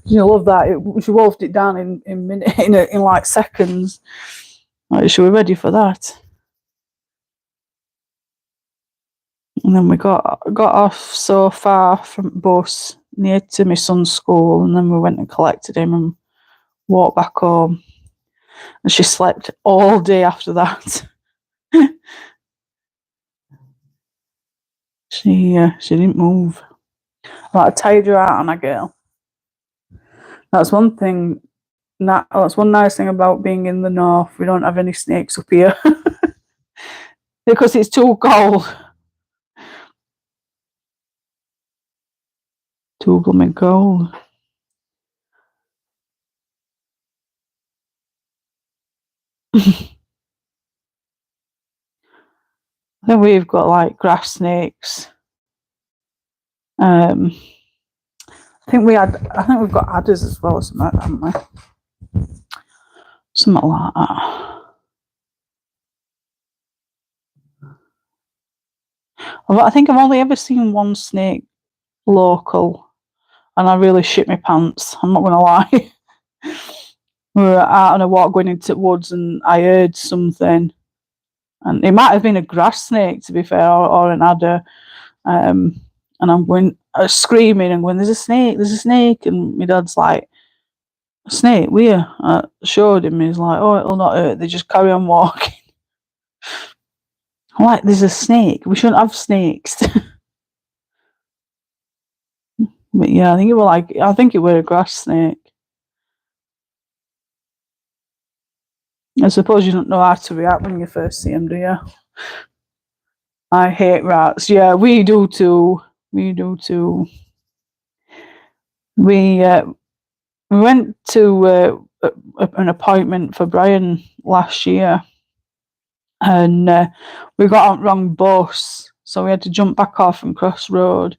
You love that. She wolfed it down in like seconds. Like, she was ready for that. And then we got off so far from bus near to my son's school, and then we went and collected him and walked back home. And she slept all day after that. She didn't move. Like, I tied her out on a girl. That's one thing. That's one nice thing about being in the north. We don't have any snakes up here because it's too cold. Too blooming cold. Then we've got like grass snakes. I think we've got adders as well, or something like that, haven't we? Something like that. I think I've only ever seen one snake local, and I really shit my pants. I'm not gonna lie. We were out on a walk going into the woods, and I heard something, and it might have been a grass snake, to be fair, or an adder. and I'm going screaming and going, "There's a snake! There's a snake!" And my dad's like, "A snake? Where?" I showed him. He's like, "Oh, it'll not hurt. They just carry on walking." I'm like, "There's a snake. We shouldn't have snakes." But yeah, I think it was a grass snake. I suppose you don't know how to react when you first see them, do you? I hate rats. Yeah, we do too. We do too. We went to an appointment for Brian last year, and we got on the wrong bus, so we had to jump back off and cross road.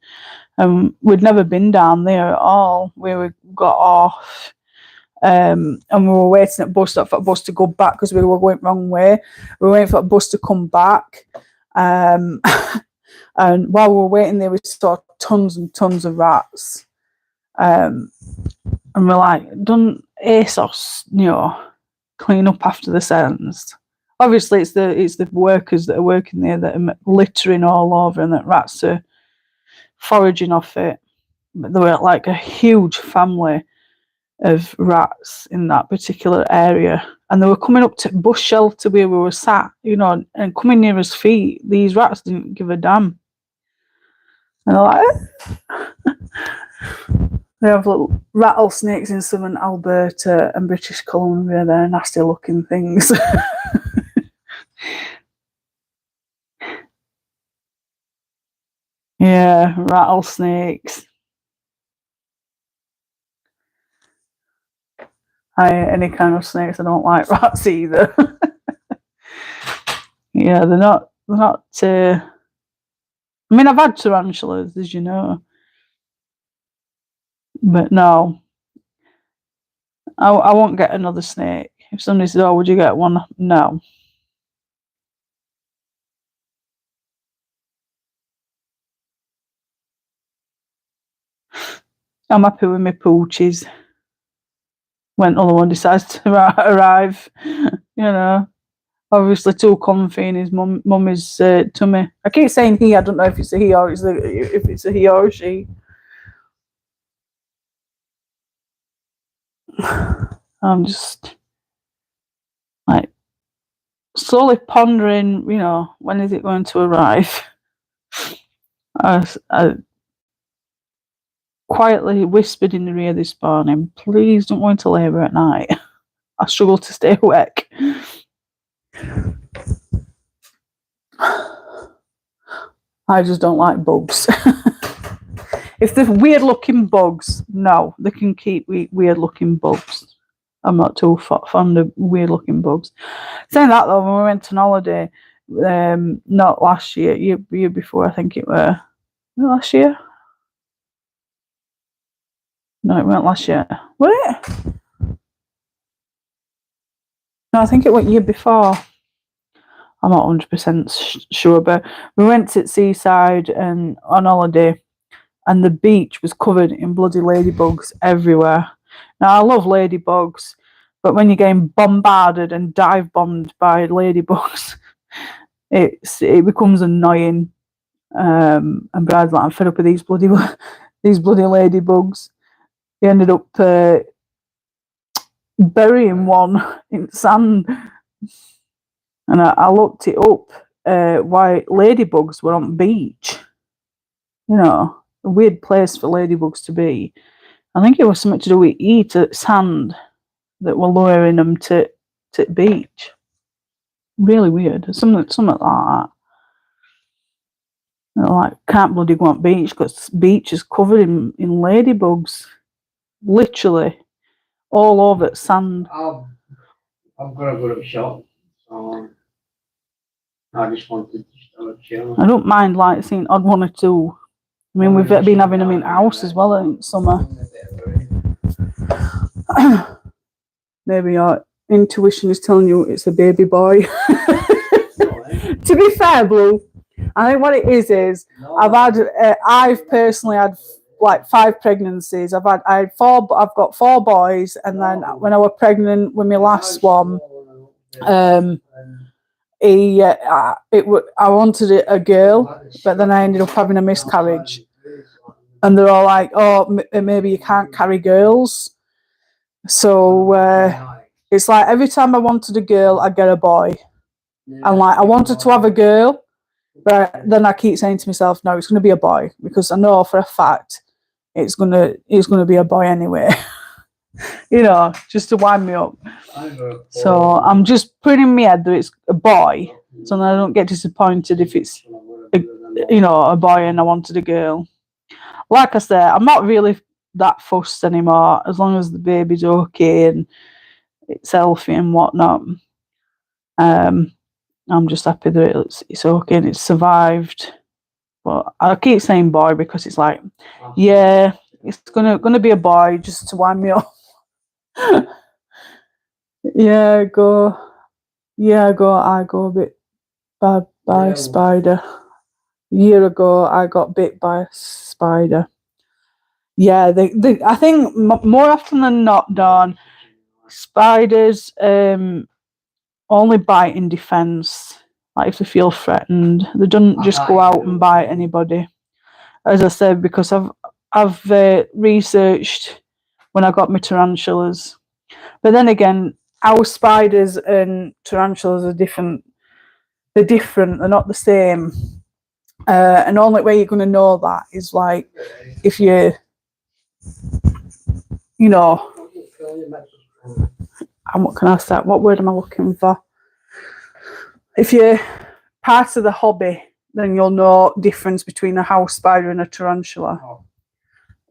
And we'd never been down there at all. We got off, and we were waiting at bus stop for a bus to go back because we were going wrong way. We were waiting for a bus to come back, and while we were waiting there, we saw tons and tons of rats. And we're like, "Don't ASOS, clean up after the sentence?" Obviously, it's the workers that are working there that are littering all over, and that rats are foraging off it. But there were like a huge family of rats in that particular area, and they were coming up to bus shelter where we were sat, and coming near us feet. These rats didn't give a damn, and they're like, they have little rattlesnakes in southern Alberta and British Columbia. They're nasty looking things. Yeah, rattlesnakes. Any kind of snakes. I don't like rats either. Yeah, they're not. I mean, I've had tarantulas, as you know, but no, I won't get another snake. If somebody says, "Oh, would you get one?" No. I'm happy with my pooches. When other one decides to arrive, obviously too comfy in his mummy's tummy. I keep saying he. I don't know if it's a he or if it's a he or a she. I'm just like slowly pondering, when is it going to arrive? I quietly whispered in the ear this morning, "Please don't go into labour at night." I struggle to stay awake. I just don't like bugs. If they're weird looking bugs, no, they can keep weird looking bugs. I'm not too fond of weird looking bugs. Saying that though, when we went on holiday, not last year, year before, I think it were. Last year? No, it weren't last year. Was it? No, I think it went year before. I'm not 100% sure, but we went to Seaside and on holiday, and the beach was covered in bloody ladybugs everywhere. Now, I love ladybugs, but when you're getting bombarded and dive bombed by ladybugs, it becomes annoying. And Brad's like, "I'm fed up with these bloody ladybugs." He ended up burying one in sand, and I looked it up. Why ladybugs were on the beach? A weird place for ladybugs to be. I think it was something to do with sand that were luring them to the beach. Really weird. Something like that. Like, can't bloody go on beach because the beach is covered in ladybugs. Literally all over sand. I've got to go to the shop, so I just wanted to chill. I don't mind like seeing odd one or two. I mean, we've been having them in house as well in summer. Maybe your intuition is telling you it's a baby boy. To be fair, Blue, I think what it is I've personally had like 5 pregnancies. I've got 4 boys, and then when I was pregnant with my last one, I wanted a girl, but then I ended up having a miscarriage. and they're all like, "Oh, maybe you can't carry girls." So it's like every time I wanted a girl, I get a boy, and like I wanted to have a girl, but then I keep saying to myself, "No, it's going to be a boy," because I know for a fact it's gonna be a boy anyway. You know, just to wind me up. So I'm just putting in my head that it's a boy, so then I don't get disappointed if it's a boy and I wanted a girl. Like I said, I'm not really that fussed anymore, as long as the baby's okay and it's healthy and whatnot. I'm just happy that it's okay and it's survived. But I keep saying boy because it's like, yeah, it's gonna be a boy just to wind me up. Yeah, I go a bit by a spider. A year ago, I got bit by a spider. Yeah, I think more often than not, Dawn, spiders only bite in defence. Like if they feel threatened, they don't just go out and bite anybody. As I said, because I've researched when I got my tarantulas, but then again, our spiders and tarantulas are different. They're different. They're not the same. And the only way you're going to know that is like if you know, and what can I say? What word am I looking for? If you're part of the hobby, then you'll know difference between a house spider and a tarantula.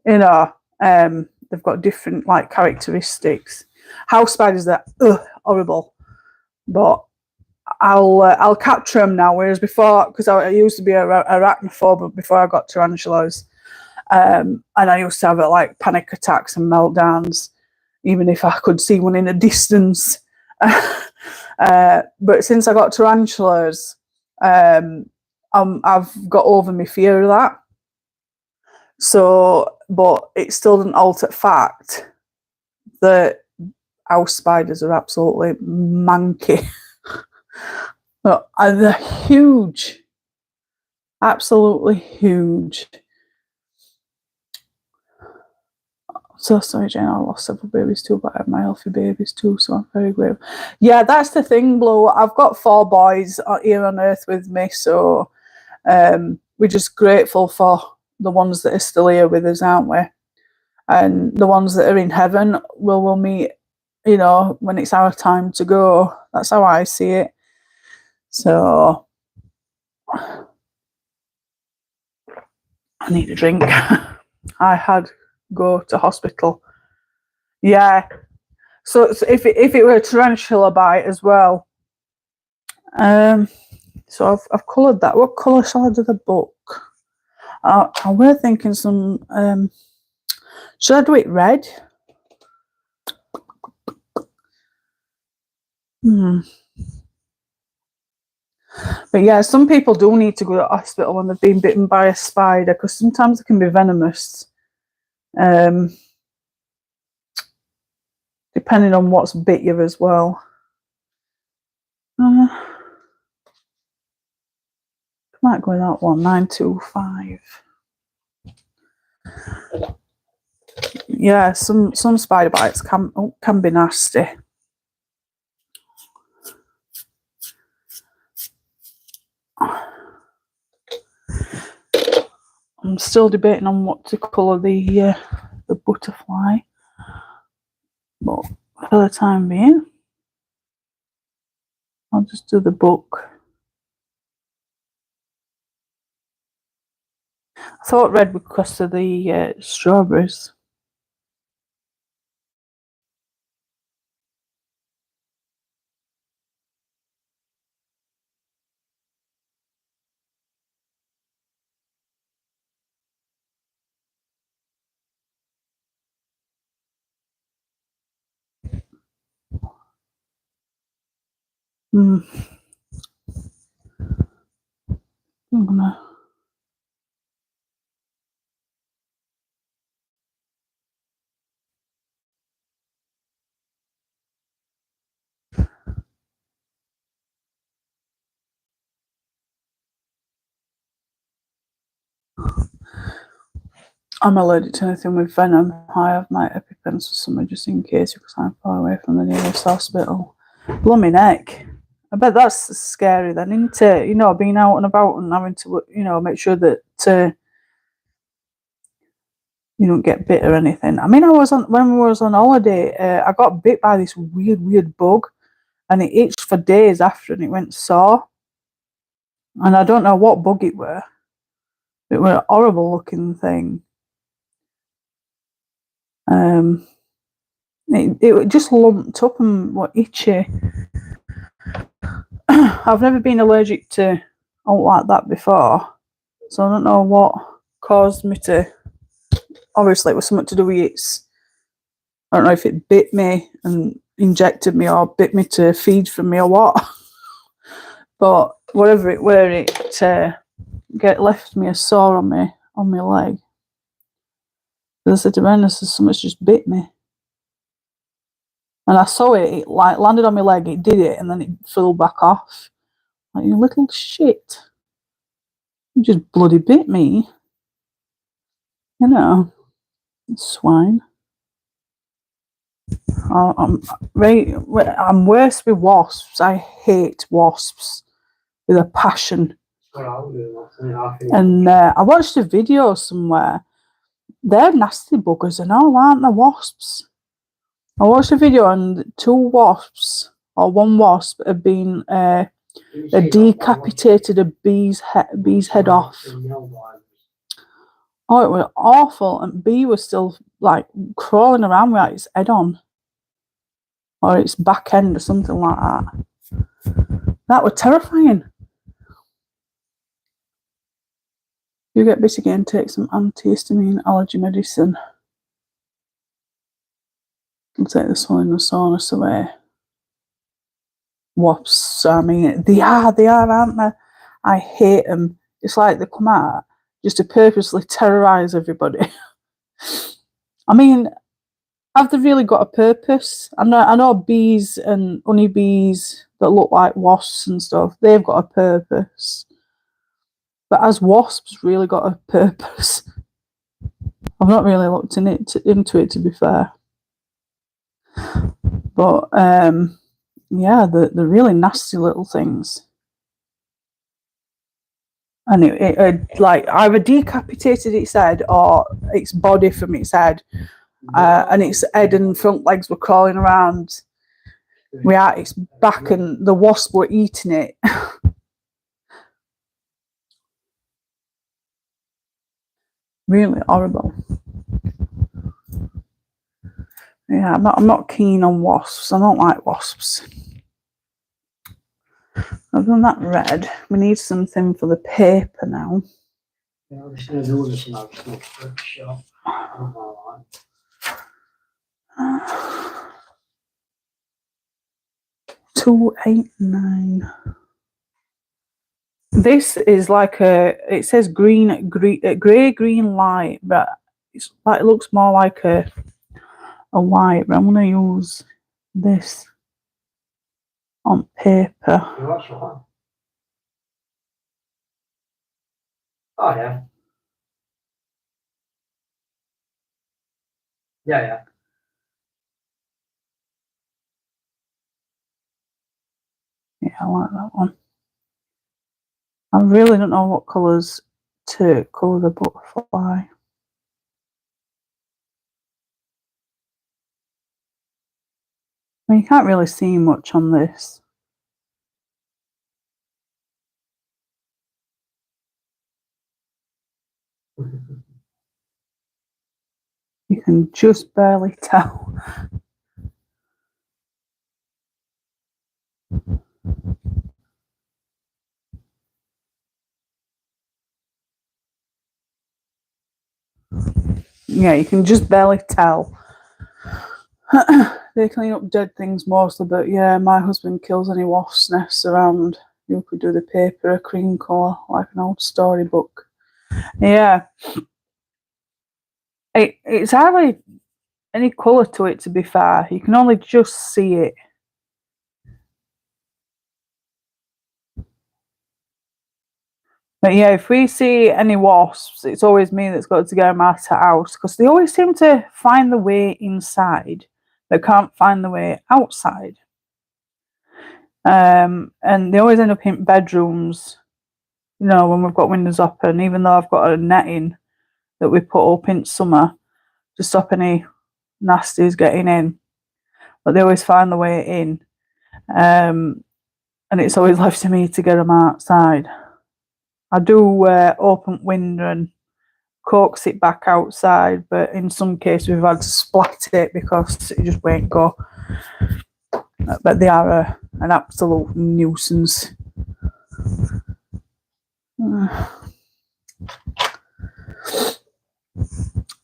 You know, they've got different like characteristics. House spiders are horrible, but I'll capture them now. Whereas before, because I used to be arachnophobe before I got tarantulas, and I used to have like panic attacks and meltdowns, even if I could see one in a distance. But since I got tarantulas, I've got over my fear of that. So, but it still doesn't alter the fact that house spiders are absolutely manky. And they're huge, absolutely huge. So sorry, Jane, I lost several babies too, but I have my healthy babies too, so I'm very grateful. Yeah, that's the thing, Blue. I've got 4 boys here on earth with me, so we're just grateful for the ones that are still here with us, aren't we? And the ones that are in heaven, we'll meet, when it's our time to go. That's how I see it. So I need a drink. I had go to hospital. Yeah. So if it were a tarantula bite as well. So I've coloured that. What colour shall I do the book? I were thinking some. Should I do it red? But yeah, some people do need to go to the hospital when they've been bitten by a spider because sometimes they can be venomous. Depending on what's bit you as well. Might go with that one, 925. Yeah, some spider bites can be nasty. I'm still debating on what to colour the butterfly, but for the time being, I'll just do the book. I thought red would because of the strawberries. I'm gonna. I'm allergic to anything with venom. I have my EpiPens for summer just in case because I'm far away from the nearest hospital. Blooming neck. I bet that's scary then, isn't it? You know, being out and about and having to, you know, make sure that you don't get bit or anything. I mean, when we was on holiday, I got bit by this weird bug, and it itched for days after, and it went sore. And I don't know what bug it were. It were a horrible looking thing. It just lumped up and were itchy. I've never been allergic to all like that before, so I don't know what caused me to. Obviously, it was something to do with its. I don't know if it bit me and injected me or bit me to feed from me or what. But whatever it were, it left me a sore on my leg. I said to Renus, something's just bit me. And I saw it like landed on my leg, it did it, and then it fell back off. Like, you little shit. You just bloody bit me. You know. Swine. I'm worse with wasps. I hate wasps with a passion. And I watched a video somewhere. They're nasty buggers and all, aren't they, wasps? I watched a video and one wasp had been decapitated a bee's head off. Oh, it was awful, and bee was still like crawling around with its head on, or its back end, or something like that. That was terrifying. You get bit again, take some antihistamine allergy medicine. I'll take the swelling and the soreness away. Wasps, I mean, they are, aren't they? I hate them. It's like they come out just to purposely terrorise everybody. I mean, have they really got a purpose? I know bees and honeybees that look like wasps and stuff, they've got a purpose. But has wasps really got a purpose? I've not really looked into it, to be fair. But, yeah, they're really nasty little things. And it like either decapitated its head or its body from its head, and its head and front legs were crawling around without its back, and the wasp were eating it. Really horrible. Yeah, I'm not keen on wasps. I don't like wasps. I've done that red. We need something for the paper now. Yeah, I'm just going to do this now. It's not for shop. 289. This is like it says grey green light, but it's like, it looks more like a white, but I'm going to use this on paper. That's right. Oh, yeah. Yeah. Yeah, I like that one. I really don't know what colours to colour the butterfly. I mean, you can't really see much on this. You can just barely tell. Yeah, you can just barely tell. They clean up dead things mostly, but yeah, my husband kills any wasp nests around. You could do the paper a cream colour, like an old storybook. Yeah. It's hardly any colour to it, to be fair. You can only just see it. But yeah, if we see any wasps, it's always me that's got to get them out of the house because they always seem to find the way inside. They can't find the way outside. And they always end up in bedrooms, you know, when we've got windows open, even though I've got a netting that we put up in summer to stop any nasties getting in. But they always find the way in. And it's always left to me to get them outside. I do open window and coax it back outside, but in some cases we've had to splat it because it just won't go. But they are an absolute nuisance.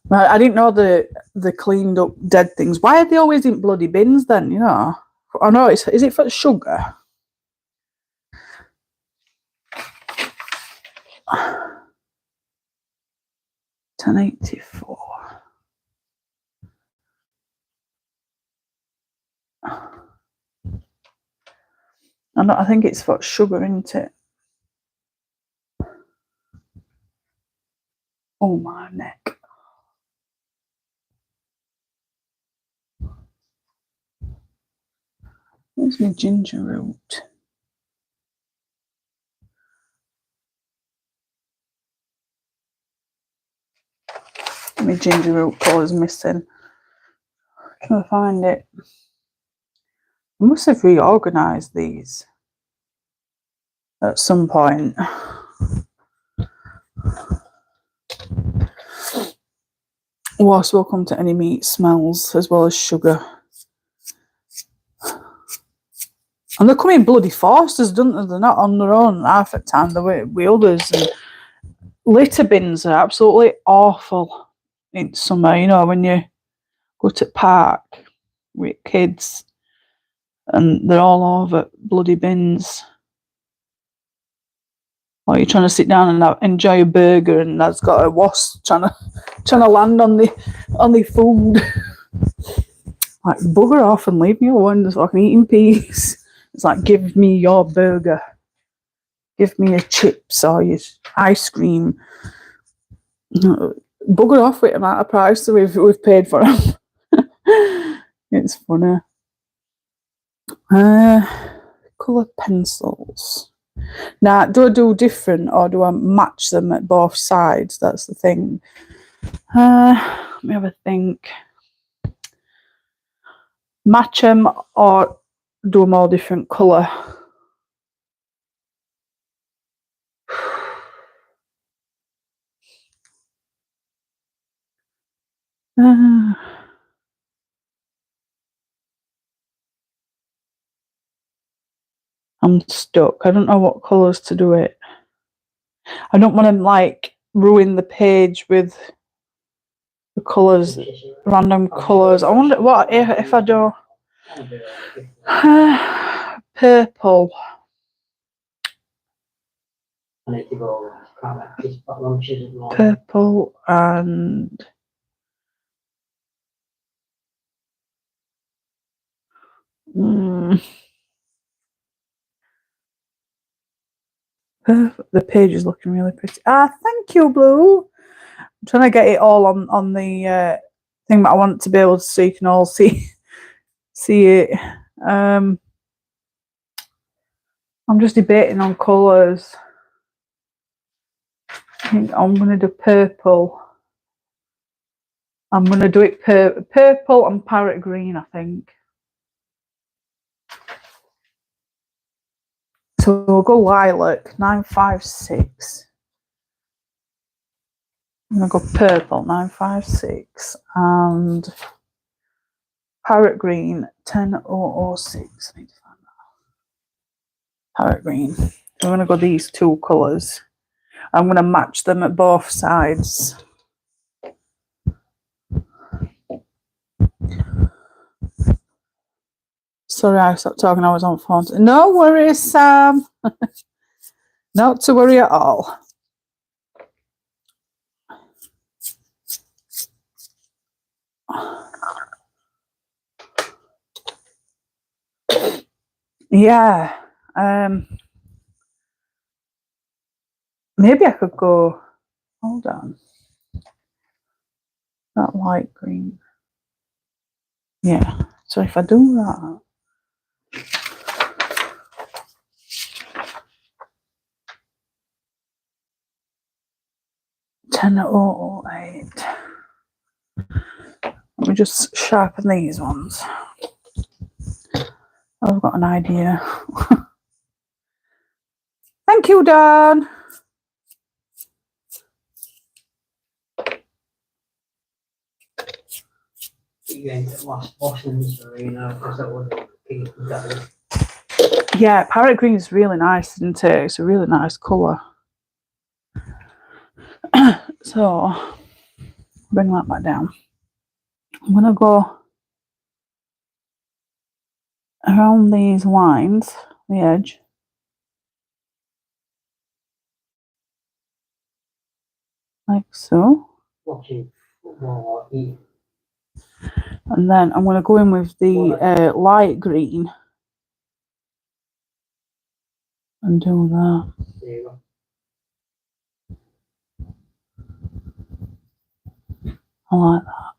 I didn't know the cleaned up dead things. Why are they always in bloody bins then, you know? I know, is it for sugar? $10.84. I think it's for sugar, isn't it? Oh, my neck. Where's my ginger root? My ginger root colour's missing. Trying to find it. I must have reorganised these at some point. Whilst welcome to any meat smells as well as sugar. And they're coming bloody Forsters, don't they? They're not on their own half the time. They're with others. And litter bins are absolutely awful in summer, you know, when you go to the park with kids and they're all over bloody bins. Or you're trying to sit down and enjoy a burger and that's got a wasp trying to land on the food. Like, bugger off and leave me alone so I can eat in peace. It's like, give me your burger. Give me your chips or your ice cream. Bugger off with the amount of price that we've paid for them. It's funny. Colour pencils. Now, do I do different or do I match them at both sides? That's the thing. Let me have a think. Match them or do them all different colour? I'm stuck. I don't know what colours to do it. I don't want to like ruin the page with the colours, random colours. I wonder what if I do purple. Purple and the page is looking really pretty. Thank you, Blue. I'm trying to get it all on the thing that I want to be able to so you can all see it. I'm just debating on colours. I think I'm going to do purple. I'm going to do it purple and parrot green, I think. So we'll go lilac, 956. I'm going to go purple, 956. And parrot green, 10006. I need to find that. Parrot green. I'm going to go these two colours. I'm going to match them at both sides. Sorry, I stopped talking. I was on phone. No worries, Sam. Not to worry at all. Yeah. Maybe I could go, hold on, that light green. Yeah, so if I do that, $10.08. Let me just sharpen these ones. I've got an idea. Thank you, Dan. You going to last Boston's arena because that was that. Yeah, parrot green is really nice, isn't it? It's a really nice colour. So, bring that back down. I'm going to go around these lines, the edge. Like so. Watching football or eating. And then I'm going to go in with the light green and do that. There you go. I like that.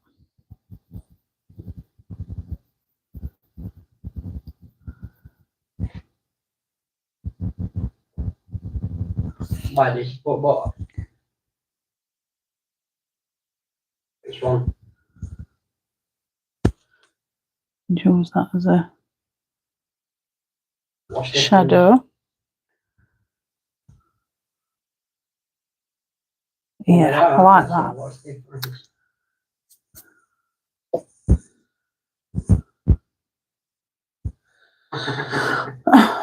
Buy this football. Which one? Use that as a What's this shadow. Yeah, I like that. What's the difference?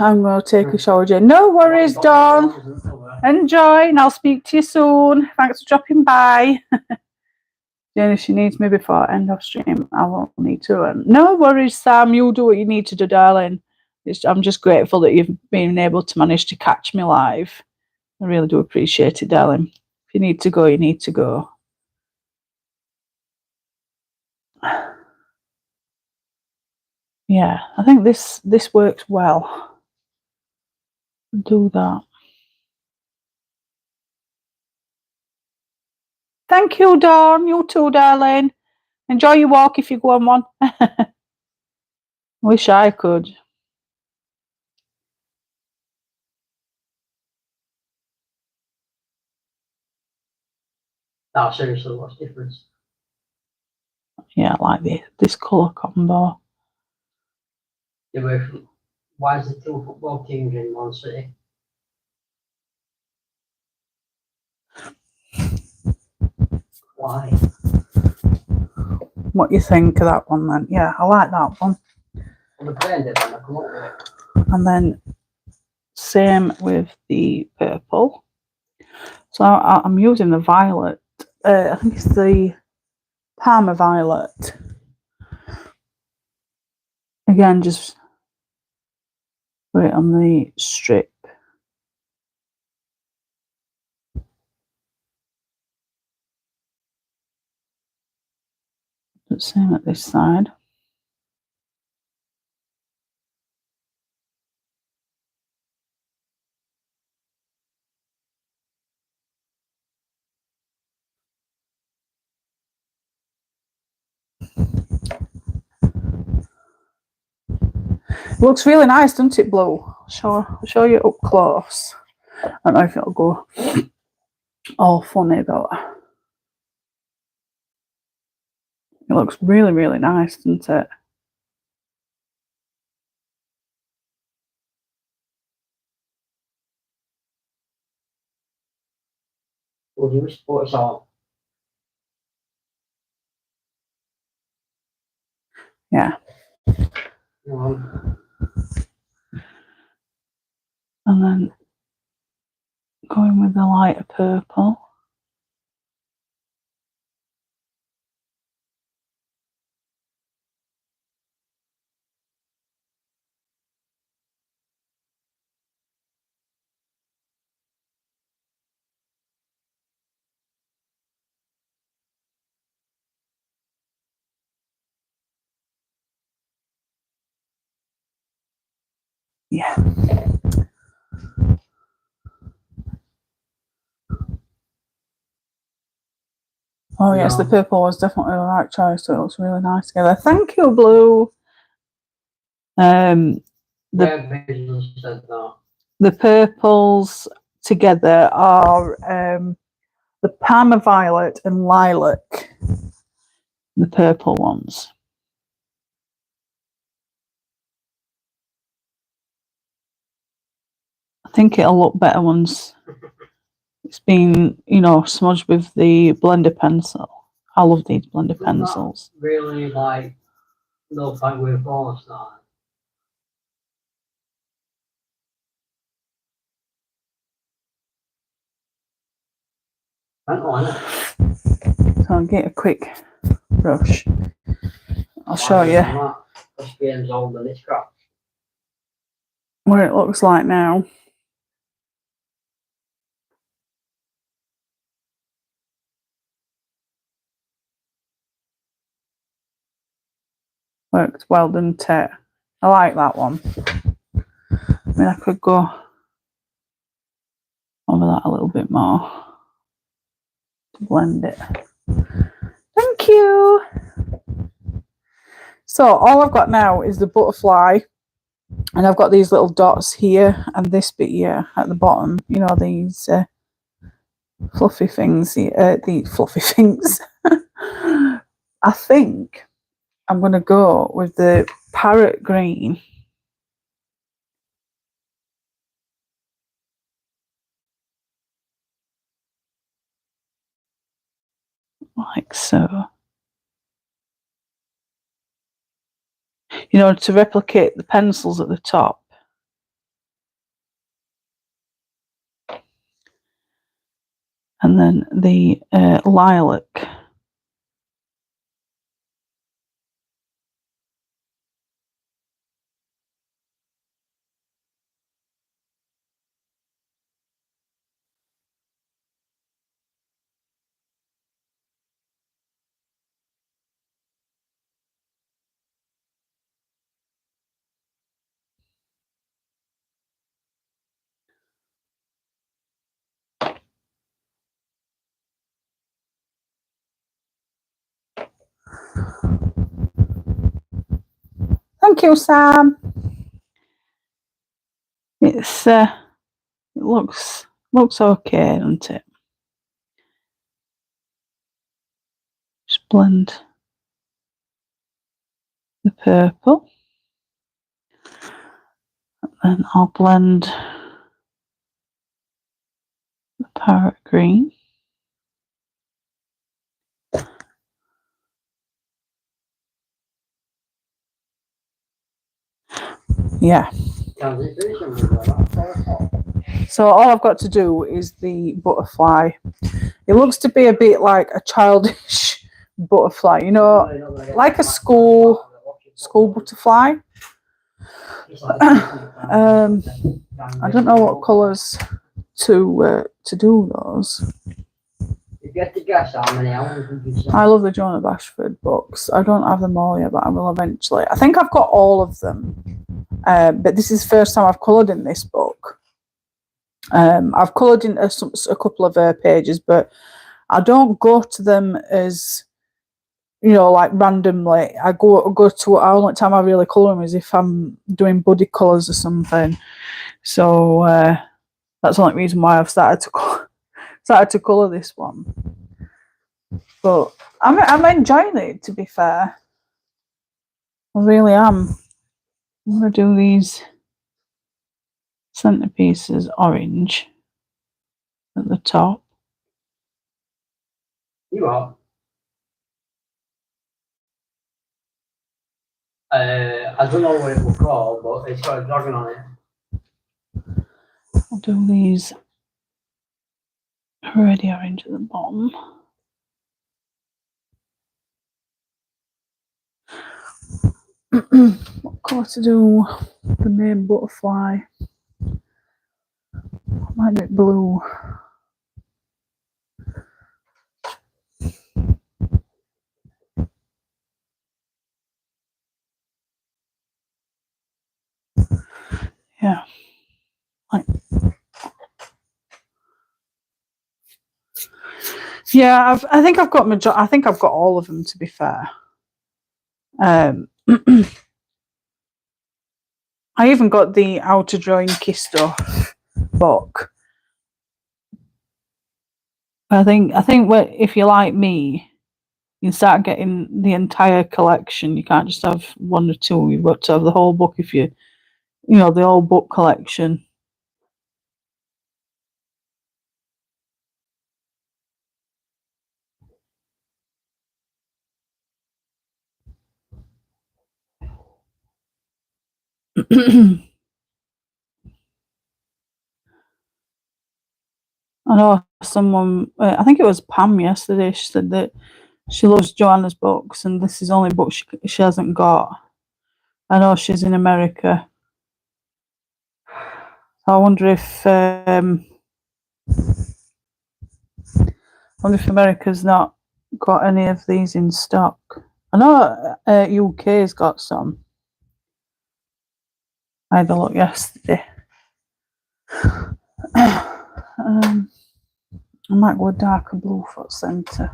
I'm going to take a shower, Jane. No worries, Dawn. Enjoy, and I'll speak to you soon. Thanks for dropping by. Jane, if she needs me before end of stream, I won't need to. No worries, Sam. You do what you need to do, darling. I'm just grateful that you've been able to manage to catch me live. I really do appreciate it, darling. If you need to go, you need to go. Yeah, I think this works well. Do that. Thank you, Dawn. You too, darling. Enjoy your walk if you go on one. Wish I could. No, seriously, what's the difference? Yeah, I like this colour combo. Why is the two football teams in one city? Why? What you think of that one then? Yeah, I like that one. Well, the blend it and I come up with it. And then same with the purple. So I'm using the violet. I think it's the Parma Violet. Again, just put it on the strip. Same at this side. It looks really nice, doesn't it, Blue? I'll show you up close. I don't know if it'll go all funny, but it looks really, really nice, doesn't it? Well, you sport it's all. Yeah. Um, And then going with the lighter purple. Yeah. Oh yes, the purple was definitely the right choice. So it looks really nice together. Thank you, Blue. The purples together are the Parma Violet and Lilac. The purple ones. I think it'll look better once it's been, you know, smudged with the blender pencil. I love these blender pencils. Really like look like we're forced on. So I'll get a quick brush. I'll show you what it looks like now. Worked well, didn't it? I like that one. I mean, I could go over that a little bit more to blend it. Thank you. So all I've got now is the butterfly, and I've got these little dots here and this bit here at the bottom. You know, these fluffy things. The fluffy things. I think I'm going to go with the parrot green. Like so. You know, to replicate the pencils at the top. And then the lilac. Thank you, Sam. It's it looks okay, doesn't it? Just blend the purple, and then I'll blend the parrot green. Yeah. So all I've got to do is the butterfly. It looks to be a bit like a childish butterfly, you know, like a school butterfly. I don't know what colours to do those. I love the Johanna Basford books. I don't have them all yet, but I will eventually. I think I've got all of them, but this is the first time I've coloured in this book. I've coloured in a couple of pages, but I don't go to them as, you know, like randomly. I go to the only time I really colour them is if I'm doing buddy colours or something. So that's the only reason why I've started to colour this one. But I'm enjoying it, to be fair. I really am. I'm gonna do these centerpieces orange at the top. You are. I don't know what it will call, but it's got a dragon on it. I'll do these already orange at the bottom. What colour to do the main butterfly? Might be blue. Yeah. Yeah, I think I've got I think I've got all of them, to be fair. I even got the How to Draw Inky stuff book. I think if you're like me, you start getting the entire collection. You can't just have one or two. You've got to have the whole book if you the whole book collection. I know someone, I think it was Pam yesterday, she said that she loves Johanna's books and this is the only book she hasn't got. I know she's in America. I wonder if America's not got any of these in stock. I know UK's got some. I had a look yesterday. I might go darker blue for centre.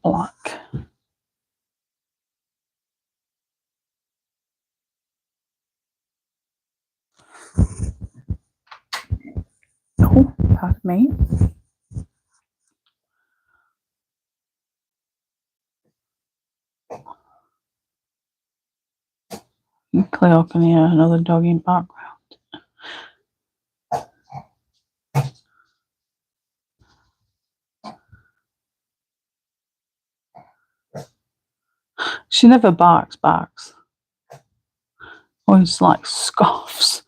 Black. Oh, pardon me. Cleo can hear another dog in background. She never barks. Always like scoffs.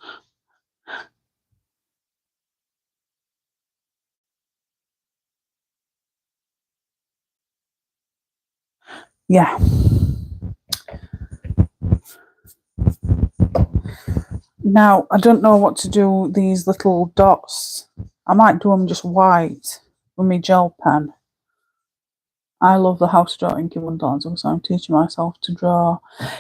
Yeah. Now, I don't know what to do these little dots. I might do them just white with my gel pen. I love the house drawing in Wonderland, so I'm teaching myself to draw.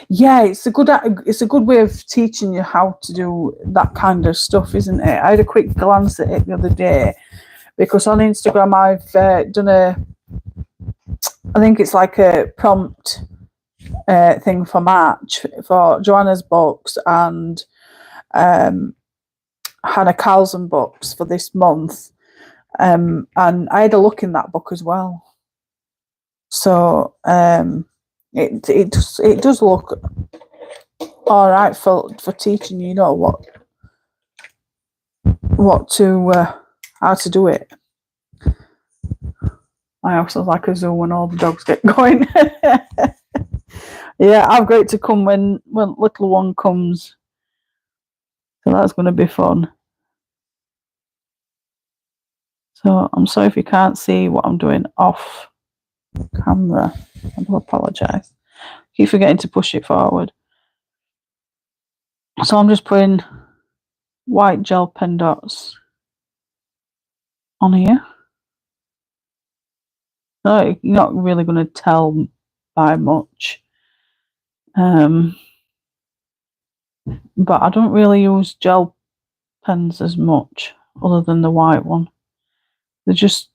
Yeah, it's a good way of teaching you how to do that kind of stuff, isn't it? I had a quick glance at it the other day because on Instagram I've done I think it's like a prompt thing for March for Johanna's books and Hannah Carlson books for this month, and I had a look in that book as well. So it does look all right for teaching you know what to how to do it. My house is like a zoo when all the dogs get going. Yeah, I've got it to come when little one comes, so that's going to be fun. So I'm sorry if you can't see what I'm doing off camera. I do apologise. Keep forgetting to push it forward. So I'm just putting white gel pen dots on here. No, you're not really going to tell by much. But I don't really use gel pens as much, other than the white one. They just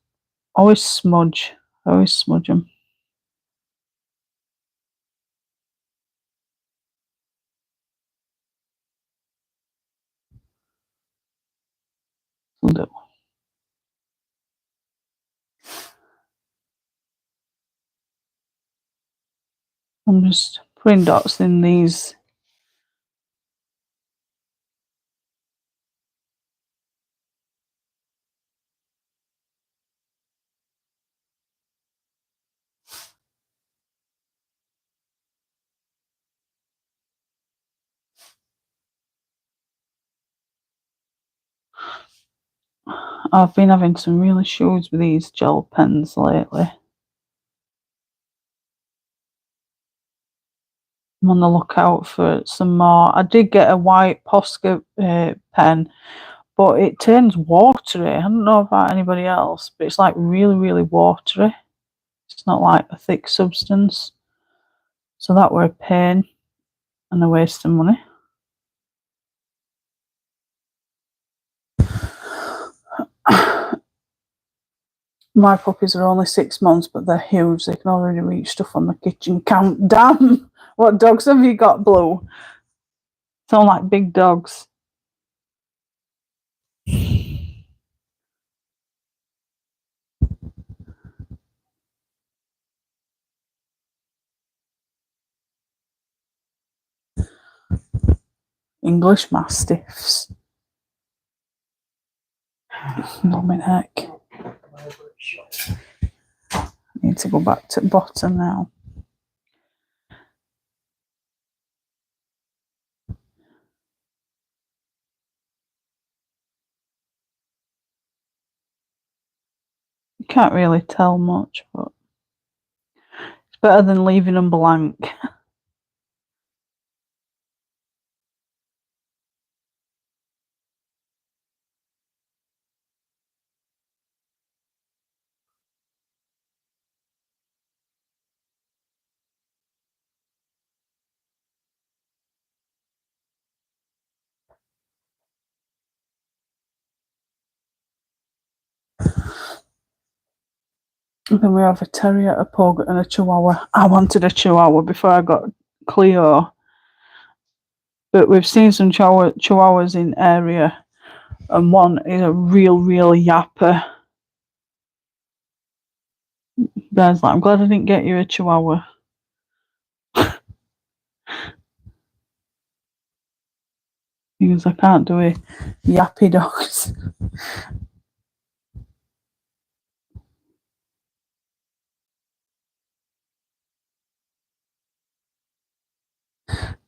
always smudge. I always smudge them. I'm just putting dots in these. I've been having some real issues with these gel pens lately. I'm on the lookout for some more. I did get a white Posca pen, but it turns watery. I don't know about anybody else, but it's like really, really watery. It's not like a thick substance. So that were a pain and a waste of money. My puppies are only 6 months, but they're huge. They can already reach stuff on the kitchen counter. Damn! What dogs have you got, Blue? Sound like big dogs. English Mastiffs. Blooming heck. Need to go back to the bottom now. You can't really tell much, but it's better than leaving them blank. And then we have a terrier, a pug, and a chihuahua. I wanted a chihuahua before I got Cleo, but we've seen some chihuahuas in area, and one is a real yapper. Ben's like, I'm glad I didn't get you a chihuahua. He goes, I can't do it. Yappy dogs.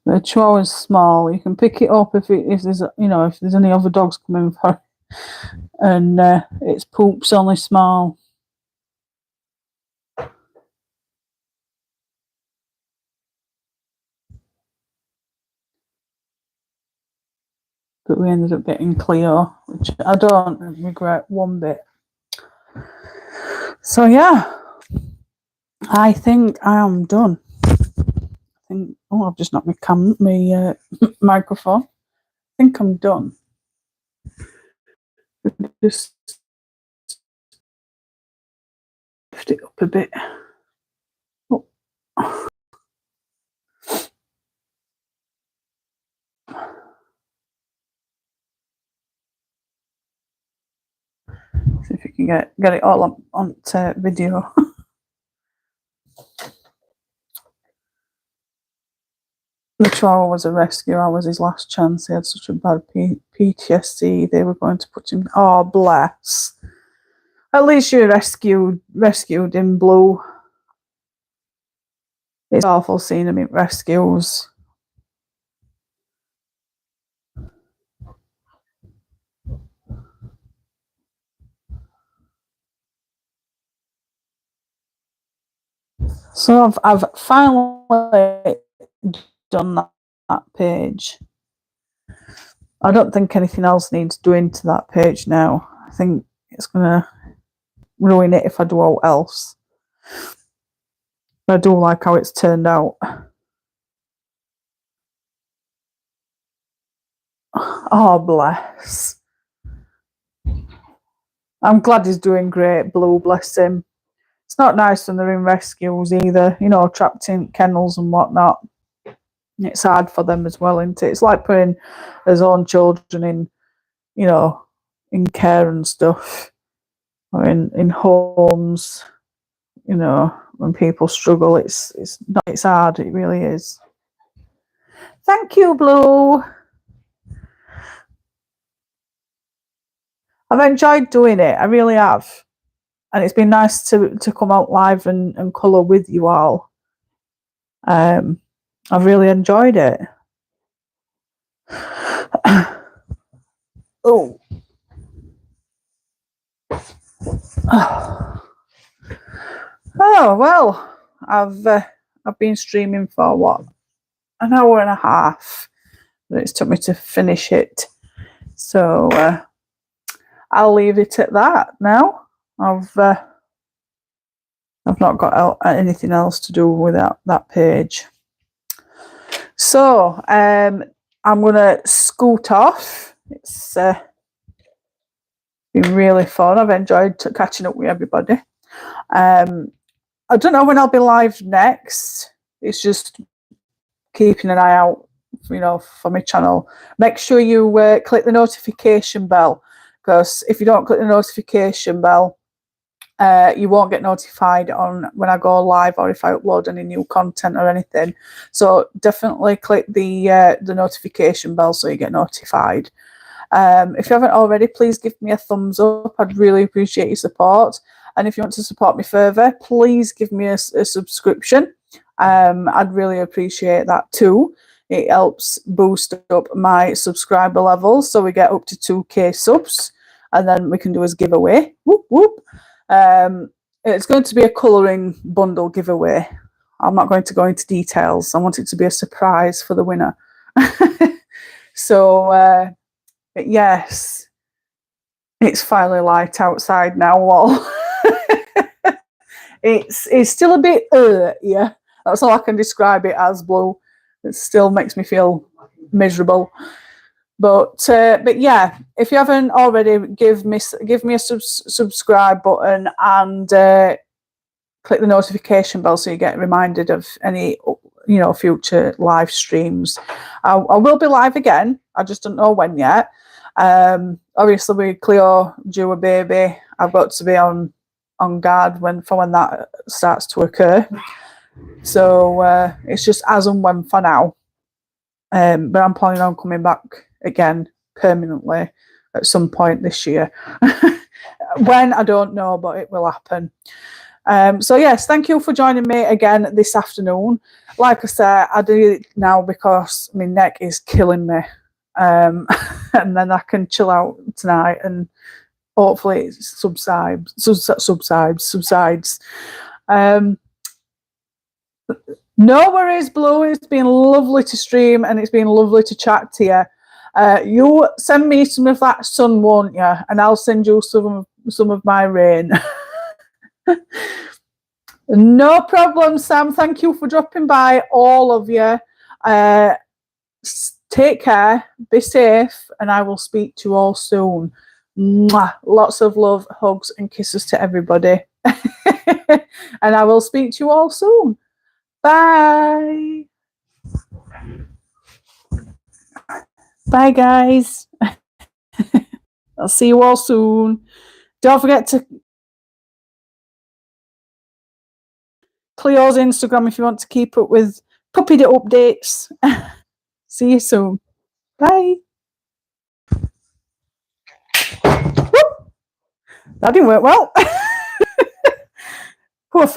The chihuahua's small. You can pick it up if there's if there's any other dogs coming for it. And its poop's only small. But we ended up getting Cleo, which I don't regret one bit. So yeah, I think I am done. I've just knocked my microphone. I think I'm done. Just lift it up a bit. Oh. See if you can get it all on video. The chihuahua was a rescue. I was his last chance. He had such a bad PTSD. They were going to put him. Oh, bless. At least you rescued him, Blue. It's awful seeing him in rescues. So I've finally done that page. I don't think anything else needs doing to that page now. I think it's going to ruin it if I do all else. But I do like how it's turned out. Oh, bless. I'm glad he's doing great, Blue, bless him. It's not nice when they're in rescues either, trapped in kennels and whatnot. It's hard for them as well, isn't it? It's like putting his own children in, in care and stuff, or in homes, when people struggle. It's hard, it really is. Thank you, Blue. I've enjoyed doing it, I really have. And it's been nice to come out live and colour with you all. I've really enjoyed it. Oh. Oh well, I've been streaming for what, an hour and a half that it's took me to finish it. So I'll leave it at that now. I've not got anything else to do with that page. So I'm going to scoot off. It's been really fun. I've enjoyed catching up with everybody. I don't know when I'll be live next. It's just keeping an eye out, for my channel. Make sure you click the notification bell, because if you don't click the notification bell, you won't get notified on when I go live or if I upload any new content or anything. So definitely click the notification bell so you get notified. If you haven't already, please give me a thumbs up. I'd really appreciate your support. And if you want to support me further, please give me a subscription. I'd really appreciate that too. It helps boost up my subscriber levels so we get up to 2k subs, and then we can do a giveaway. Whoop whoop. It's going to be a colouring bundle giveaway. I'm not going to go into details. I want it to be a surprise for the winner. So but yes, it's finally light outside now. Lol. It's still a bit yeah. That's all I can describe it as, blue. It still makes me feel miserable. But yeah, if you haven't already, give me a subscribe button and click the notification bell so you get reminded of any future live streams. I will be live again. I just don't know when yet. Obviously with Cleo due a baby, I've got to be on guard for when that starts to occur. So it's just as and when for now. But I'm planning on coming back again permanently at some point this year. When, I don't know, but it will happen. So yes, thank you for joining me again this afternoon. Like I said, I do it now because my neck is killing me. And then I can chill out tonight and hopefully it subsides. No worries, Blue. It's been lovely to stream and it's been lovely to chat to you. You send me some of that sun, won't you? And I'll send you some of my rain. No problem, Sam. Thank you for dropping by, all of you. Take care, be safe, and I will speak to you all soon. Mwah. Lots of love, hugs, and kisses to everybody. And I will speak to you all soon. Bye. Bye, guys. I'll see you all soon. Don't forget to Cleo's Instagram if you want to keep up with puppy updates. See you soon. Bye. Whoop. That didn't work well. Poor folks.